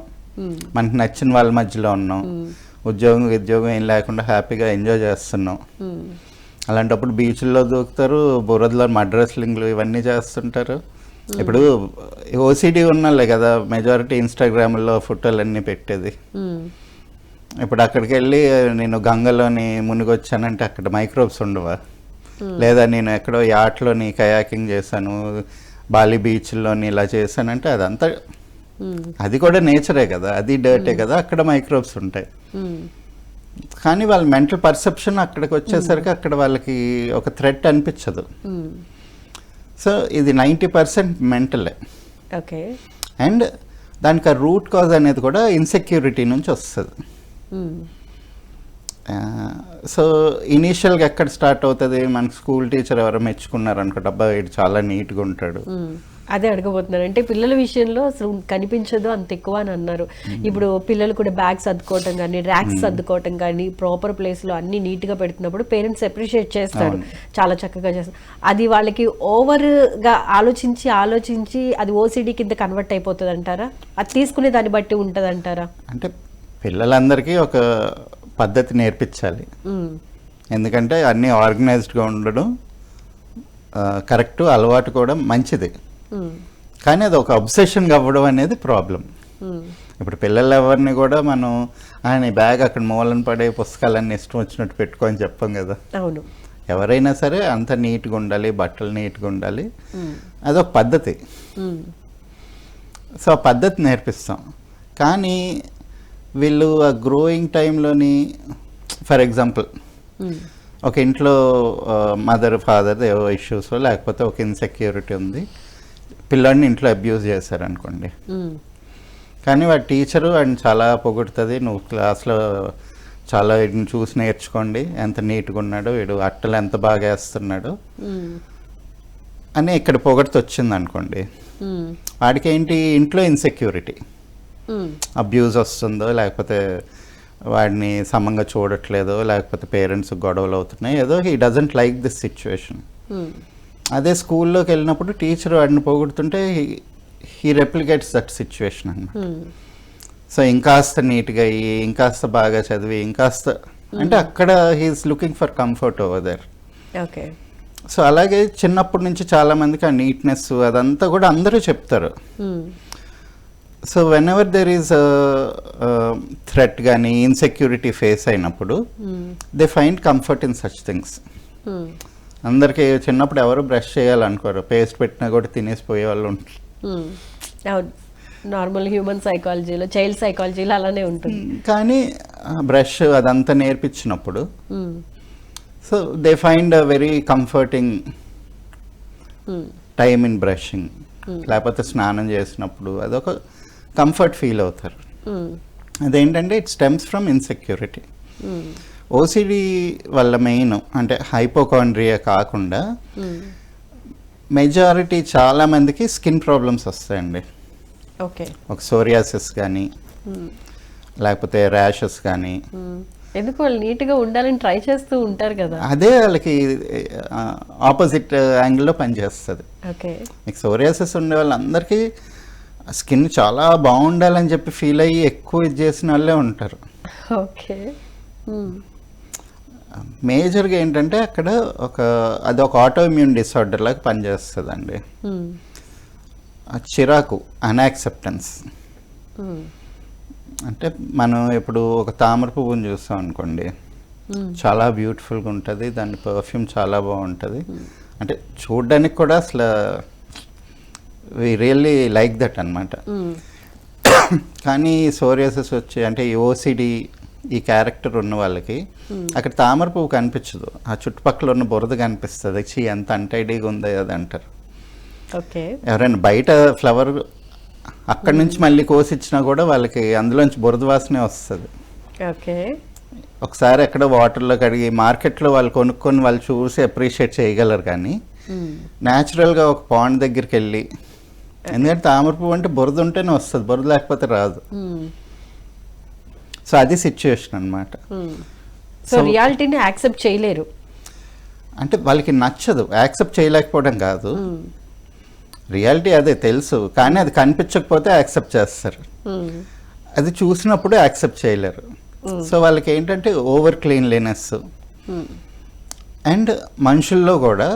మనకు నచ్చిన వాళ్ళ మధ్యలో ఉన్నాం, ఉద్యోగం ఏం లేకుండా హ్యాపీగా ఎంజాయ్ చేస్తున్నాం. అలాంటప్పుడు బీచ్ల్లో దూకుతారు, బురదలో మడ్ రెస్లింగ్లు ఇవన్నీ చేస్తుంటారు. ఇప్పుడు ఓసిడి ఉన్నాలే కదా మెజారిటీ ఇన్స్టాగ్రామ్లో ఫోటోలు అన్నీ పెట్టేది. ఇప్పుడు అక్కడికి వెళ్ళి నేను గంగలోని మునిగొచ్చానంటే అక్కడ మైక్రోబ్స్ ఉండవా? లేదా నేను ఎక్కడో యాట్లోని కయాకింగ్ చేశాను, బాలి బీచ్లోని ఇలా చేశానంటే అదంతా, అది కూడా నేచరే కదా, అది డర్టే కదా, అక్కడ మైక్రోబ్స్ ఉంటాయి. కానీ వాళ్ళ మెంటల్ పర్సెప్షన్ అక్కడికి వచ్చేసరికి అక్కడ వాళ్ళకి ఒక థ్రెట్ అనిపించదు. సో ఇది 90% మెంటలే. ఓకే. అండ్ దానికి ఆ రూట్ కాజ్ అనేది కూడా ఇన్సెక్యూరిటీ నుంచి వస్తుంది. సో ఇనీషియల్గా ఎక్కడ స్టార్ట్ అవుతుంది, మనకు స్కూల్ టీచర్ ఎవరో మెచ్చుకున్నారు అనుకోండి, అబ్బా వీడు చాలా నీట్గా ఉంటాడు. అదే అడగబోతున్నాను, అంటే పిల్లల విషయంలో అసలు కనిపించదు అంత ఎక్కువ అని అన్నారు. ఇప్పుడు పిల్లలు కూడా బ్యాగ్స్ సర్దుకోవటం కానీ, ర్యాక్స్ సర్దుకోవటం కానీ, ప్రాపర్ ప్లేస్లో అన్ని నీట్గా పెడుతున్నప్పుడు పేరెంట్స్ అప్రిషియేట్ చేస్తారు, చాలా చక్కగా చేస్తారు. అది వాళ్ళకి ఓవర్గా ఆలోచించి అది ఓసిడి కింద కన్వర్ట్ అయిపోతుంది అంటారా? అది తీసుకునే దాన్ని బట్టి ఉంటుంది అంటారా? అంటే పిల్లలందరికీ ఒక పద్ధతి నేర్పించాలి, ఎందుకంటే అన్నీ ఆర్గనైజ్డ్గా ఉండడం కరెక్ట్, అలవాటు కూడా మంచిది. కానీ అది ఒక అబ్సెషన్గా అవ్వడం అనేది ప్రాబ్లం. ఇప్పుడు పిల్లలు ఎవరిని కూడా మనం నీ బ్యాగ్ అక్కడ మూలన పడే పుస్తకాలన్నీ ఇష్టం వచ్చినట్టు పెట్టుకొని చెప్పం కదా. అవును. ఎవరైనా సరే అంత నీట్గా ఉండాలి, బట్టలు నీట్గా ఉండాలి, అదొక పద్ధతి. సో ఆ పద్ధతి నేర్పిస్తాం. కానీ వీళ్ళు ఆ గ్రోయింగ్ టైంలోని ఫర్ ఎగ్జాంపుల్ ఒక ఇంట్లో మదర్ ఫాదర్ ఏవో ఇష్యూస్ లేకపోతే ఒక ఇన్సెక్యూరిటీ ఉంది, పిల్లాడిని ఇంట్లో అబ్యూజ్ చేశారనుకోండి. కానీ వాడి టీచరు వాడిని చాలా పొగుడుతుంది, నువ్వు క్లాస్లో చాలా వీడిని చూసి నేర్చుకోండి, ఎంత నీట్గా ఉన్నాడు వీడు, అట్టలు ఎంత బాగా వేస్తున్నాడు అని ఇక్కడ పొగడుతూ వచ్చింది అనుకోండి. వాడికి ఏంటి, ఇంట్లో ఇన్సెక్యూరిటీ, అబ్యూజ్ వస్తుందో లేకపోతే వాడిని సమంగా చూడట్లేదో లేకపోతే పేరెంట్స్ గొడవలు అవుతున్నాయి, ఏదో he doesn't like this situation. అదే స్కూల్లోకి వెళ్ళినప్పుడు టీచర్ వాడిని పొగుడుతుంటే హీ రెప్లికేట్స్ దట్ సిచ్యువేషన్ అన్నమాట. సో ఇంకాస్త నీట్గా అయ్యి, ఇంకాస్త బాగా చదివి, ఇంకాస్త అంటే అక్కడ he's looking for comfort over there. Okay. So అలాగే చిన్నప్పటి నుంచి చాలామందికి ఆ నీట్నెస్ అదంతా కూడా అందరూ చెప్తారు. So when ever there is threat కానీ ఇన్సెక్యూరిటీ ఫేస్ అయినప్పుడు they find comfort in such things. అందరికీ చిన్నప్పుడు ఎవరు బ్రష్ చేయాలనుకోరు, పేస్ట్ పెట్టినా కూడా తినేసిపోయే వాళ్ళు ఉంటారు. నార్మల్ హ్యూమన్ సైకాలజీలో, చైల్డ్ సైకాలజీలో అలానే ఉంటుంది. కానీ బ్రష్ అదంతా నేర్పించినప్పుడు so they find a very comforting time in brushing. లేకపోతే స్నానం చేసినప్పుడు అదొక కంఫర్ట్ ఫీల్ అవుతారు. అదేంటంటే it stems from insecurity. OCD వల్ల మెయిన్ అంటే హైపోకాండ్రియా కాకుండా మెజారిటీ చాలా మందికి స్కిన్ ప్రాబ్లమ్స్ వస్తాయండి. ఓకే. ఒక సోరియాసిస్ కానీ లేకపోతే ర్యాషెస్ కానీ. ఎందుకు వాళ్ళు నీట్గా ఉండాలని ట్రై చేస్తూ ఉంటారు కదా, అదే వాళ్ళకి ఆపోజిట్ యాంగిల్లో పనిచేస్తుంది. ఓకే. మీకు సోరియాసిస్ ఉండే వాళ్ళందరికీ స్కిన్ చాలా బాగుండాలని చెప్పి ఫీల్ అయ్యి ఎక్కువ ఇది చేసిన వాళ్ళే ఉంటారు. ఓకే. మేజర్గా ఏంటంటే అక్కడ అదొక ఆటో ఇమ్యూన్ డిసార్డర్ లాగా పనిచేస్తుందండి. చిరాకు, అన్యాక్సెప్టెన్స్. అంటే మనం ఇప్పుడు ఒక తామర పువ్వుని చూస్తాం అనుకోండి, చాలా బ్యూటిఫుల్గా ఉంటుంది, దాని పర్ఫ్యూమ్ చాలా బాగుంటుంది, అంటే చూడడానికి కూడా అసలు వి రియల్లీ లైక్ దట్ అనమాట. కానీ సోరియాసిస్ వచ్చి అంటే ఈ ఓసిడి ఈ క్యారెక్టర్ ఉన్న వాళ్ళకి అక్కడ తామర పువ్వు కనిపించదు, ఆ చుట్టుపక్కల ఉన్న బురద కనిపిస్తుంది. చీ ఎంత అంటైడీగా ఉంది అది అంటారు. ఓకే. ఎవరైనా బయట ఫ్లవర్ అక్కడి నుంచి మళ్ళీ కోసిచ్చినా కూడా వాళ్ళకి అందులోంచి బురద వాసనే వస్తుంది. ఓకే. ఒకసారి ఎక్కడ వాటర్లో కడిగి మార్కెట్లో వాళ్ళు కొనుక్కొని వాళ్ళు చూసి అప్రిషియేట్ చేయగలరు. కానీ న్యాచురల్గా ఒక పాండ్ దగ్గరికి వెళ్ళి, ఎందుకంటే తామర పువ్వు అంటే బురద ఉంటేనే వస్తుంది, బురద లేకపోతే రాదు. సో అది సిచ్యువేషన్ అనమాట. సో రియాలిటీని యాక్సెప్ట్ చేయలేరు, అంటే వాళ్ళకి నచ్చదు. యాక్సెప్ట్ చేయలేకపోవడం కాదు, రియాలిటీ అదే తెలుసు, కానీ అది కనిపించకపోతే యాక్సెప్ట్ చేస్తారు, అది చూసినప్పుడు యాక్సెప్ట్ చేయలేరు. సో వాళ్ళకి ఏంటంటే ఓవర్ క్లీన్లీనెస్ అండ్ మనుషుల్లో కూడా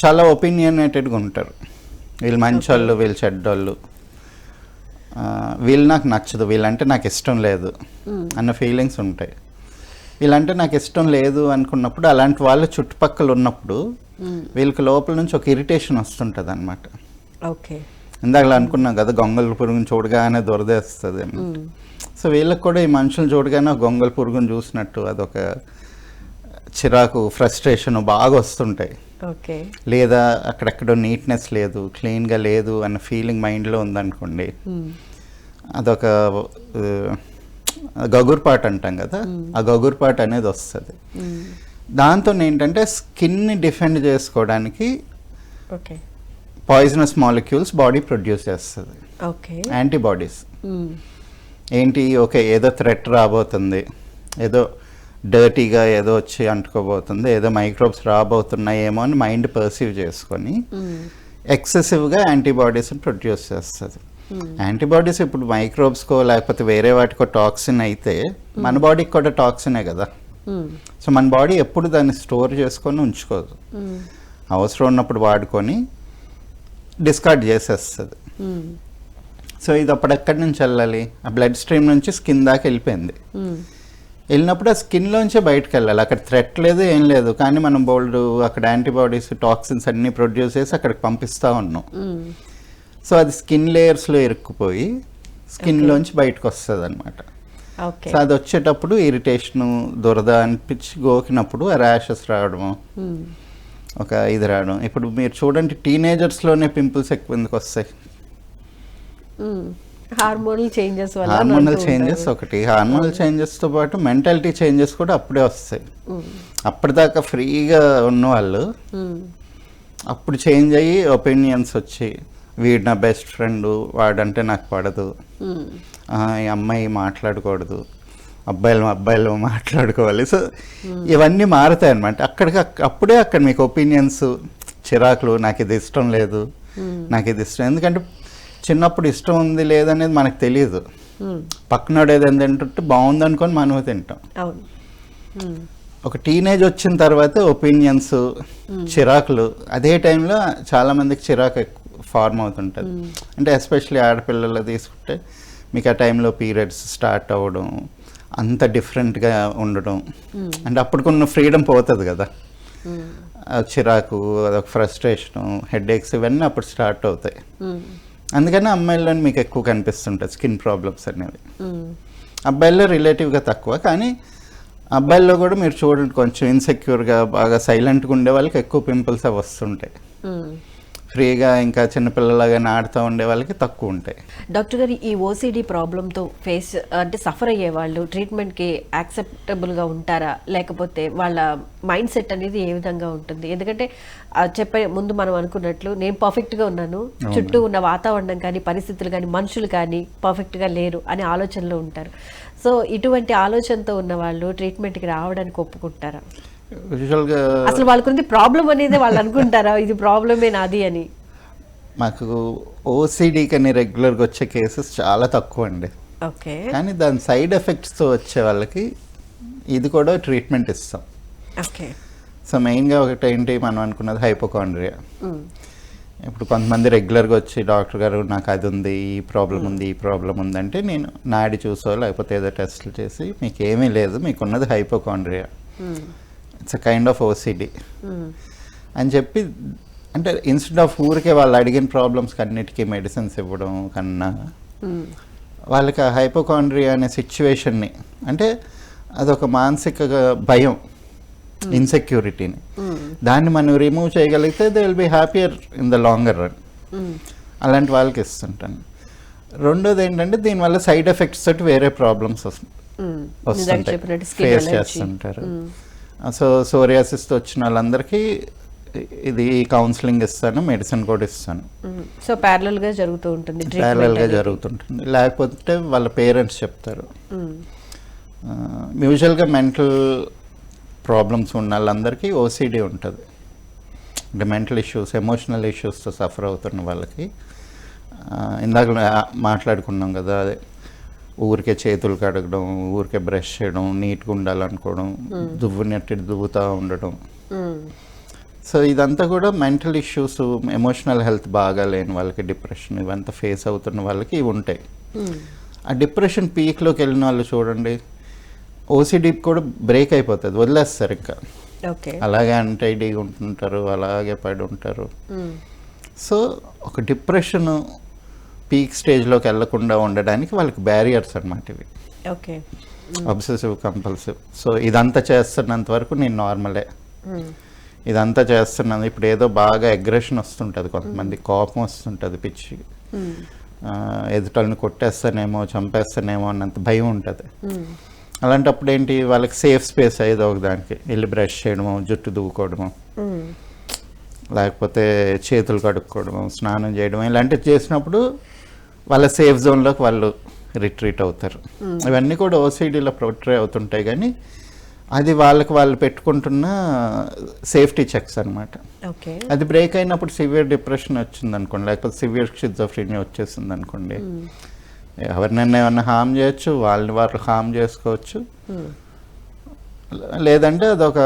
చాలా ఒపీనియనేటెడ్గా ఉంటారు. వీళ్ళు మంచోళ్ళు, వీళ్ళు చెడ్డోళ్ళు, వీళ్ళు నాకు నచ్చదు, వీళ్ళంటే నాకు ఇష్టం లేదు అన్న ఫీలింగ్స్ ఉంటాయి. వీళ్ళంటే నాకు ఇష్టం లేదు అనుకున్నప్పుడు అలాంటి వాళ్ళు చుట్టుపక్కల ఉన్నప్పుడు వీళ్ళకి లోపల నుంచి ఒక ఇరిటేషన్ వస్తుంటుంది అనమాట. ఓకే. ఇందాక అనుకున్నాం కదా, గొంగళ పురుగుని చూడగానే దొరదేస్తుంది. సో వీళ్ళకి కూడా ఈ మనుషులు చూడగానే గొంగళ పురుగుని చూసినట్టు అదొక చిరాకు, ఫ్రస్ట్రేషన్ బాగా వస్తుంటాయి. ఓకే. లేదా అక్కడెక్కడో నీట్నెస్ లేదు, క్లీన్గా లేదు అన్న ఫీలింగ్ మైండ్లో ఉందనుకోండి, అదొక గగుర్పాటు అంటాం కదా, ఆ గగుర్పాటు అనేది వస్తుంది. దాంతో ఏంటంటే స్కిన్ని డిఫెండ్ చేసుకోవడానికి పాయిజనస్ మాలిక్యూల్స్ బాడీ ప్రొడ్యూస్ చేస్తుంది, యాంటీబాడీస్. ఏంటి, ఓకే ఏదో థ్రెట్ రాబోతుంది, ఏదో డర్టీగా ఏదో వచ్చి అంటుకోబోతుంది, ఏదో మైక్రోబ్స్ రాబోతున్నాయేమో అని మైండ్ పర్సీవ్ చేసుకొని ఎక్సెసివ్గా యాంటీబాడీస్ని ప్రొడ్యూస్ చేస్తుంది. యాంటీబాడీస్ ఇప్పుడు మైక్రోబ్స్కో లేకపోతే వేరే వాటికో టాక్సిన్ అయితే మన బాడీకి కూడా టాక్సినే కదా. సో మన బాడీ ఎప్పుడు దాన్ని స్టోర్ చేసుకొని ఉంచుకోదు, అవసరం ఉన్నప్పుడు వాడుకొని డిస్కార్డ్ చేసేస్తుంది. సో ఇది అప్పుడు ఎక్కడి నుంచి వెళ్ళాలి, ఆ బ్లడ్ స్ట్రీమ్ నుంచి స్కిన్ దాకా వెళ్ళిపోయింది. వెళ్ళినప్పుడు ఆ స్కిన్లోంచే బయటకు వెళ్ళాలి. అక్కడ థ్రెట్ లేదు, ఏం లేదు, కానీ మనం బోల్డ్ అక్కడ యాంటీబాడీస్, టాక్సిన్స్ అన్నీ ప్రొడ్యూస్ చేసి అక్కడికి పంపిస్తూ ఉన్నాం. సో అది స్కిన్ లేయర్స్లో ఇరుక్కుపోయి స్కిన్లోంచి బయటకు వస్తుంది అనమాట. సో అది వచ్చేటప్పుడు ఇరిటేషను, దురద అనిపించి గోకినప్పుడు ఆ ర్యాషెస్ రావడము, ఒక ఇది రావడం. ఇప్పుడు మీరు చూడండి, టీనేజర్స్లోనే పింపుల్స్ ఎక్కువ ఎందుకు వస్తాయి? హార్మోనల్ చేంజెస్ వల్ల. హార్మోనల్ చేంజెస్ ఒకటి, హార్మోనల్ చేంజెస్తో పాటు మెంటాలిటీ చేంజెస్ కూడా అప్పుడే వస్తాయి. అప్పటిదాకా ఫ్రీగా ఉన్నవాళ్ళు అప్పుడు చేంజ్ అయ్యి ఒపీనియన్స్ వచ్చి, వీడు నా బెస్ట్ ఫ్రెండ్, వాడంటే నాకు పడదు, ఈ అమ్మాయి మాట్లాడకూడదు, అబ్బాయిలు మాట్లాడుకోవాలి. సో ఇవన్నీ మారుతాయి అనమాట. అప్పుడే అక్కడ మీకు ఒపీనియన్స్, చిరాకులు, నాకు ఇది ఇష్టం లేదు, నాకు ఇది ఇష్టం. ఎందుకంటే చిన్నప్పుడు ఇష్టం ఉంది లేదనేది మనకు తెలియదు. పక్కనోడు ఏదైనా తింటుంటే బాగుంది అనుకొని మనం తింటాం. ఒక టీనేజ్ వచ్చిన తర్వాత ఒపీనియన్స్, చిరాకులు, అదే టైంలో చాలామందికి చిరాకు ఫార్మ్ అవుతుంటుంది. అంటే ఎస్పెషల్లీ ఆడపిల్లలు తీసుకుంటే మీకు ఆ టైంలో పీరియడ్స్ స్టార్ట్ అవ్వడం, అంత డిఫరెంట్గా ఉండడం, అంటే అప్పటికున్న ఫ్రీడమ్ పోతుంది కదా. చిరాకు, అదొక ఫ్రస్ట్రేషను, హెడేక్స్, ఇవన్నీ అప్పుడు స్టార్ట్ అవుతాయి. అందుకని అమ్మాయిల్లో మీకు ఎక్కువ కనిపిస్తుంటాయి స్కిన్ ప్రాబ్లమ్స్ అనేవి. అబ్బాయిల్లో రిలేటివ్గా తక్కువ, కానీ అబ్బాయిల్లో కూడా మీరు చూడండి, కొంచెం ఇన్సెక్యూర్గా బాగా సైలెంట్గా ఉండే వాళ్ళకి ఎక్కువ పింపుల్స్ అవి వస్తుంటాయి. ఫ్రీగా ఇంకా చిన్నపిల్లలాగా ఆడుతూ ఉండే వాళ్ళకి తక్కువ ఉంటాయి. డాక్టర్ గారు, ఈ ఓసిడి ప్రాబ్లంతో సఫర్ అయ్యే వాళ్ళు ట్రీట్మెంట్కి యాక్సెప్టబుల్గా ఉంటారా, లేకపోతే వాళ్ళ మైండ్ సెట్ అనేది ఏ విధంగా ఉంటుంది? ఎందుకంటే చెప్పే ముందు మనం అనుకున్నట్లు నేను పర్ఫెక్ట్గా ఉన్నాను, చుట్టూ ఉన్న వాతావరణం కానీ, పరిస్థితులు కానీ, మనుషులు కానీ పర్ఫెక్ట్గా లేరు అనే ఆలోచనలో ఉంటారు. సో ఇటువంటి ఆలోచనతో ఉన్న వాళ్ళు ట్రీట్మెంట్కి రావడానికి ఒప్పుకుంటారా? యూజువల్గా అసలు వాళ్ళకి ప్రాబ్లం అనేది వాళ్ళు అనుకుంటారా ఇది ప్రాబ్లమే నాది అని? మాకు ఓసిడి కానీ రెగ్యులర్గా వచ్చే కేసెస్ చాలా తక్కువ అండి. ఓకే. కానీ దాని సైడ్ ఎఫెక్ట్స్తో వచ్చే వాళ్ళకి ఇది కూడా ట్రీట్మెంట్ ఇస్తాం. ఓకే. సో మెయిన్గా ఒకటి ఏంటి, మనం అనుకున్నది హైపోకాండ్రియా. ఇప్పుడు కొంతమంది రెగ్యులర్గా వచ్చి డాక్టర్ గారు నాకు అది ఉంది, ఈ ప్రాబ్లం ఉంది, ఈ ప్రాబ్లం ఉందంటే నేను నాడి చూసో లేకపోతే ఏదో టెస్ట్లు చేసి మీకు ఏమీ లేదు, మీకున్నది hypochondria, it's a kind of OCD అని చెప్పి, అంటే ఇన్స్టెడ్ ఆఫ్ ఊరికే వాళ్ళు అడిగిన ప్రాబ్లమ్స్కి అన్నిటికీ మెడిసిన్స్ ఇవ్వడం కన్నా వాళ్ళకి ఆ హైపోకాండ్రియా అనే సిచ్యువేషన్ని, అంటే అదొక మానసిక భయం, ఇన్సెక్యూరిటీని, దాన్ని మనం రిమూవ్ చేయగలిగితే they will be happier in the longer run. అలాంటి వాళ్ళకి ఇస్తుంటాను. రెండోది ఏంటంటే దీనివల్ల సైడ్ ఎఫెక్ట్స్ తోటి వేరే ప్రాబ్లమ్స్ వస్తుంటాయి, ఫేస్ చేస్తుంటారు. సో సోరియాసిస్తో వచ్చిన వాళ్ళందరికీ ఇది కౌన్సిలింగ్ ఇస్తాను, మెడిసిన్ కూడా ఇస్తాను. సో ప్యారలల్గా జరుగుతుంటుంది. లేకపోతే వాళ్ళ పేరెంట్స్ చెప్తారు. యూజువల్గా మెంటల్ ప్రాబ్లమ్స్ ఉన్న వాళ్ళందరికీ ఓసిడి ఉంటుంది. అంటే మెంటల్ ఇష్యూస్, ఎమోషనల్ ఇష్యూస్తో సఫర్ అవుతున్న వాళ్ళకి, ఇందాక మాట్లాడుకున్నాం కదా, అదే ఊరికే చేతులు కడగడం, ఊరికే బ్రష్ చేయడం, నీట్గా ఉండాలనుకోవడం, దువ్వునట్టు దువ్వుతూ ఉండడం. సో ఇదంతా కూడా మెంటల్ ఇష్యూస్, ఎమోషనల్ హెల్త్ బాగా లేని వాళ్ళకి, డిప్రెషన్ ఇవంతా ఫేస్ అవుతున్న వాళ్ళకి ఇవి ఉంటాయి. ఆ డిప్రెషన్ పీక్లోకి వెళ్ళిన వాళ్ళు చూడండి, ఓసిడి కూడా బ్రేక్ అయిపోతుంది, వదిలేస్తారు ఇంకా. అలాగే అన్టైడీగా ఉంటుంటారు, అలాగే పడి ఉంటారు. సో ఒక డిప్రెషన్ పీక్ స్టేజ్లోకి వెళ్లకుండా ఉండడానికి వాళ్ళకి బ్యారియర్స్ అన్నమాట ఇవి. Obsessive compulsive. సో ఇదంతా చేస్తున్నంత వరకు నేను నార్మలే, ఇదంతా చేస్తున్నాను. ఇప్పుడు ఏదో బాగా అగ్రెషన్ వస్తుంటుంది, కొంతమంది కోపం వస్తుంటుంది, పిచ్చి, ఎదుటల్ని కొట్టేస్తానేమో, చంపేస్తానేమో అన్నంత భయం ఉంటుంది. అలాంటప్పుడు ఏంటి, వాళ్ళకి సేఫ్ స్పేస్ ఏదో ఒక దానికి వెళ్ళి బ్రష్ చేయడము, జుట్టు దువ్వుకోవడము, లేకపోతే చేతులు కడుక్కోవడము, స్నానం చేయడం, ఇలాంటివి చేసినప్పుడు వాళ్ళ సేఫ్ జోన్లోకి వాళ్ళు రిట్రీట్ అవుతారు. ఇవన్నీ కూడా ఓసిడీలో ప్రొట్రే అవుతుంటాయి, కానీ అది వాళ్ళకి వాళ్ళు పెట్టుకుంటున్న సేఫ్టీ చెక్స్ అనమాట. అది బ్రేక్ అయినప్పుడు సివియర్ డిప్రెషన్ వచ్చింది అనుకోండి, లేకపోతే సివియర్ షిజోఫ్రెనియా వచ్చేసింది అనుకోండి, ఎవరినైనా ఏమన్నా హామ్ చేయొచ్చు, వాళ్ళని వాళ్ళు హామ్ చేసుకోవచ్చు. లేదంటే అదొక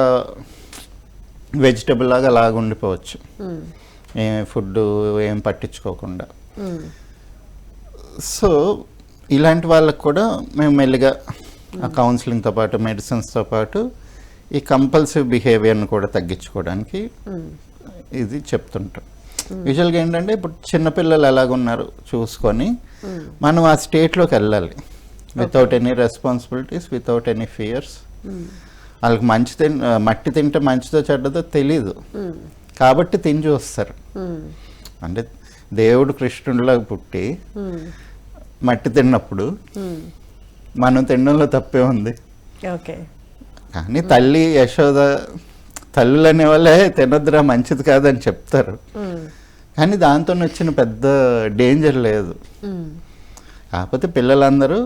వెజిటబుల్ లాగా అలాగ ఉండిపోవచ్చు, ఏం ఫుడ్ ఏం పట్టించుకోకుండా. సో ఇలాంటి వాళ్ళకు కూడా మేము మెల్లిగా ఆ కౌన్సిలింగ్తో పాటు మెడిసిన్స్తో పాటు ఈ కంపల్సివ్ బిహేవియర్ని కూడా తగ్గించుకోవడానికి ఇది చెప్తుంటాం. యూజువల్గా ఏంటంటే ఇప్పుడు చిన్నపిల్లలు ఎలాగున్నారు చూసుకొని మనం ఆ స్టేట్లోకి వెళ్ళాలి, without any responsibilities, without any fears. వాళ్ళకి మట్టి తింటే మంచిదో చెడ్డదో తెలీదు కాబట్టి తిని చూస్తారు. అంటే దేవుడు కృష్ణుడిలాగా పుట్టి మట్టి తిన్నప్పుడు మనం తినడంలో తప్పే ఉంది. ఓకే. కానీ తల్లి యశోద, తల్లులు అనే వాళ్ళే తినొద్దురా మంచిది కాదని చెప్తారు, కానీ దాంతో వచ్చిన పెద్ద డేంజర్ లేదు. కాకపోతే పిల్లలందరూ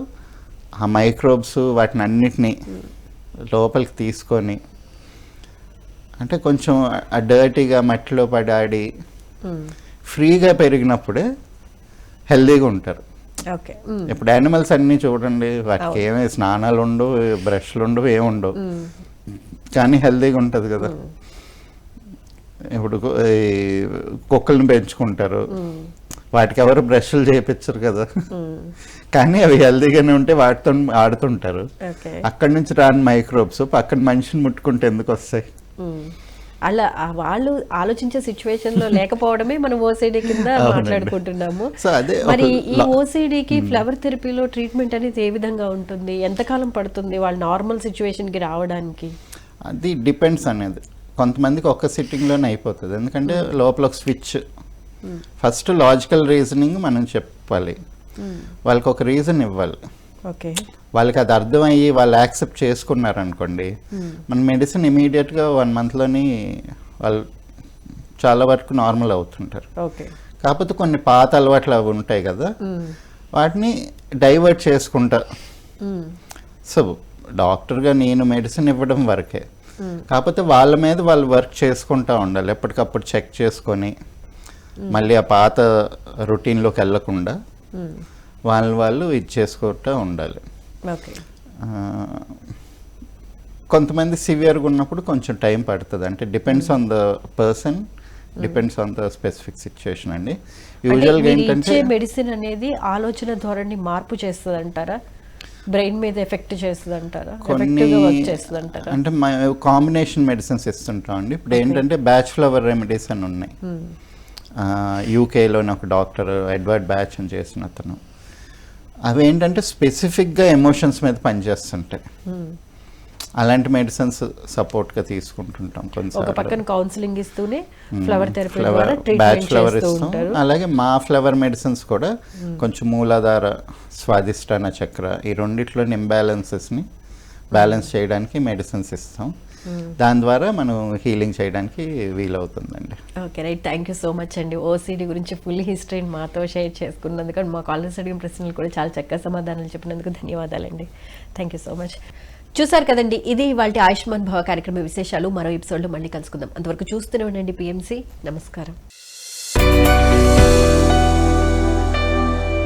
ఆ మైక్రోబ్స్ వాటిని అన్నిటినీ లోపలికి తీసుకొని, అంటే కొంచెం ఆ డర్టీగా మట్టిలో పడి ఆడి ఫ్రీగా పెరిగినప్పుడే హెల్దీగా ఉంటారు. ఓకే. ఇప్పుడు యానిమల్స్ అన్నీ చూడండి, వాటికి ఏమీ స్నానాలు ఉండవు, బ్రష్లు ఉండవు, ఏముండవు, కానీ హెల్దీగా ఉంటుంది కదా. ఇప్పుడు ఈ కుక్కల్ని పెంచుకుంటారు, వాటికి ఎవరు బ్రష్లు చేయించరు కదా, కానీ అవి హెల్దీగానే ఉంటే వాటితో ఆడుతుంటారు. అక్కడి నుంచి రాని మైక్రోబ్స్ పక్కన మనిషిని ముట్టుకుంటే ఎందుకు వస్తాయి? అలా వాళ్ళు ఆలోచించే సిచ్యువేషన్ లో లేకపోవడమే మనం ఓసిడి కింద మాట్లాడుకుంటున్నాము. మరి ఈ ఓసిడికి ఫ్లవర్ థెరపీలో ట్రీట్మెంట్ అనేది ఏ విధంగా ఉంటుంది, ఎంతకాలం పడుతుంది వాళ్ళ నార్మల్ సిచ్యువేషన్ కి రావడానికి? అది డిపెండ్స్ అనేది. కొంతమందికి ఒక్క సిట్టింగ్లోనే అయిపోతుంది, ఎందుకంటే లోపల ఒక స్విచ్. ఫస్ట్ లాజికల్ రీజనింగ్ మనం చెప్పాలి, వాళ్ళకి ఒక రీజన్ ఇవ్వాలి. ఓకే. వాళ్ళకి అది అర్థమయ్యి వాళ్ళు యాక్సెప్ట్ చేసుకున్నారు అనుకోండి, మన మెడిసిన్ ఇమీడియట్గా 1 monthలోని వాళ్ళు చాలా వరకు నార్మల్ అవుతుంటారు. ఓకే. కాకపోతే కొన్ని పాత అలవాట్లు అవి ఉంటాయి కదా, వాటిని డైవర్ట్ చేసుకుంటా. సో డాక్టర్గా నేను మెడిసిన్ ఇవ్వడం వరకే, కాకపోతే వాళ్ళ మీద వాళ్ళు వర్క్ చేసుకుంటూ ఉండాలి, ఎప్పటికప్పుడు చెక్ చేసుకొని మళ్ళీ ఆ పాత రొటీన్లోకి వెళ్ళకుండా వాళ్ళు ఇది చేసుకుంటూ ఉండాలి. కొంతమంది సివియర్గా ఉన్నప్పుడు కొంచెం టైం పడుతుంది, అంటే depends on the person, depends on the specific situation అండి. యూజువల్గా ఏంటంటే మెడిసిన్ అనేది ఆలోచన ధోరణి మార్పు చేస్తుంది అంటారా, బ్రెయిన్ మీద ఎఫెక్ట్ చేస్తుంది అంటారా, అంటే కాంబినేషన్ మెడిసిన్స్ ఇస్తుంటాం అండి. ఇప్పుడు ఏంటంటే బ్యాచ్ ఫ్లవర్ రెమెడీస్ అని ఉన్నాయి. యూకేలోని ఒక డాక్టర్ ఎడ్వర్డ్ బ్యాచ్ అని చేసిన అతను, అవి ఏంటంటే స్పెసిఫిక్గా ఎమోషన్స్ మీద పనిచేస్తుంటాయి. అలాంటి మెడిసిన్స్ సపోర్ట్గా తీసుకుంటుంటాం. కొంచెం కౌన్సిలింగ్ ఇస్తూనే ఫ్లవర్ థెరపీ బ్యాచ్ ఫ్లవర్ ఇస్తాం. అలాగే మా ఫ్లవర్ మెడిసిన్స్ కూడా కొంచెం మూలాధార, స్వాదిష్టాన చక్ర, ఈ రెండిట్లోని ఇంబ్యాలెన్సెస్ని బ్యాలెన్స్ చేయడానికి మెడిసిన్స్ ఇస్తాం. దాని ద్వారా మనం హీలింగ్ చేయడానికి వీలవుతుందండి. Okay, right. Thank you so much అండి. ఓసిడి గురించి ఫుల్ హిస్టరీని మాతో షేర్ చేసుకున్నందుకు, మా కాలేజ్ అడిగిన ప్రశ్నలు కూడా చాలా చక్కగా సమాధానాలు చెప్పినందుకు ధన్యవాదాలండి. Thank you so much. చూసారు కదండి, ఇది ఇవాళ ఆయుష్మాన్ భవ కార్యక్రమ విశేషాలు. మరో ఎపిసోడ్లో మళ్ళీ కలుసుకుందాం. అంతవరకు చూస్తూనే ఉండండి PMC. నమస్కారం.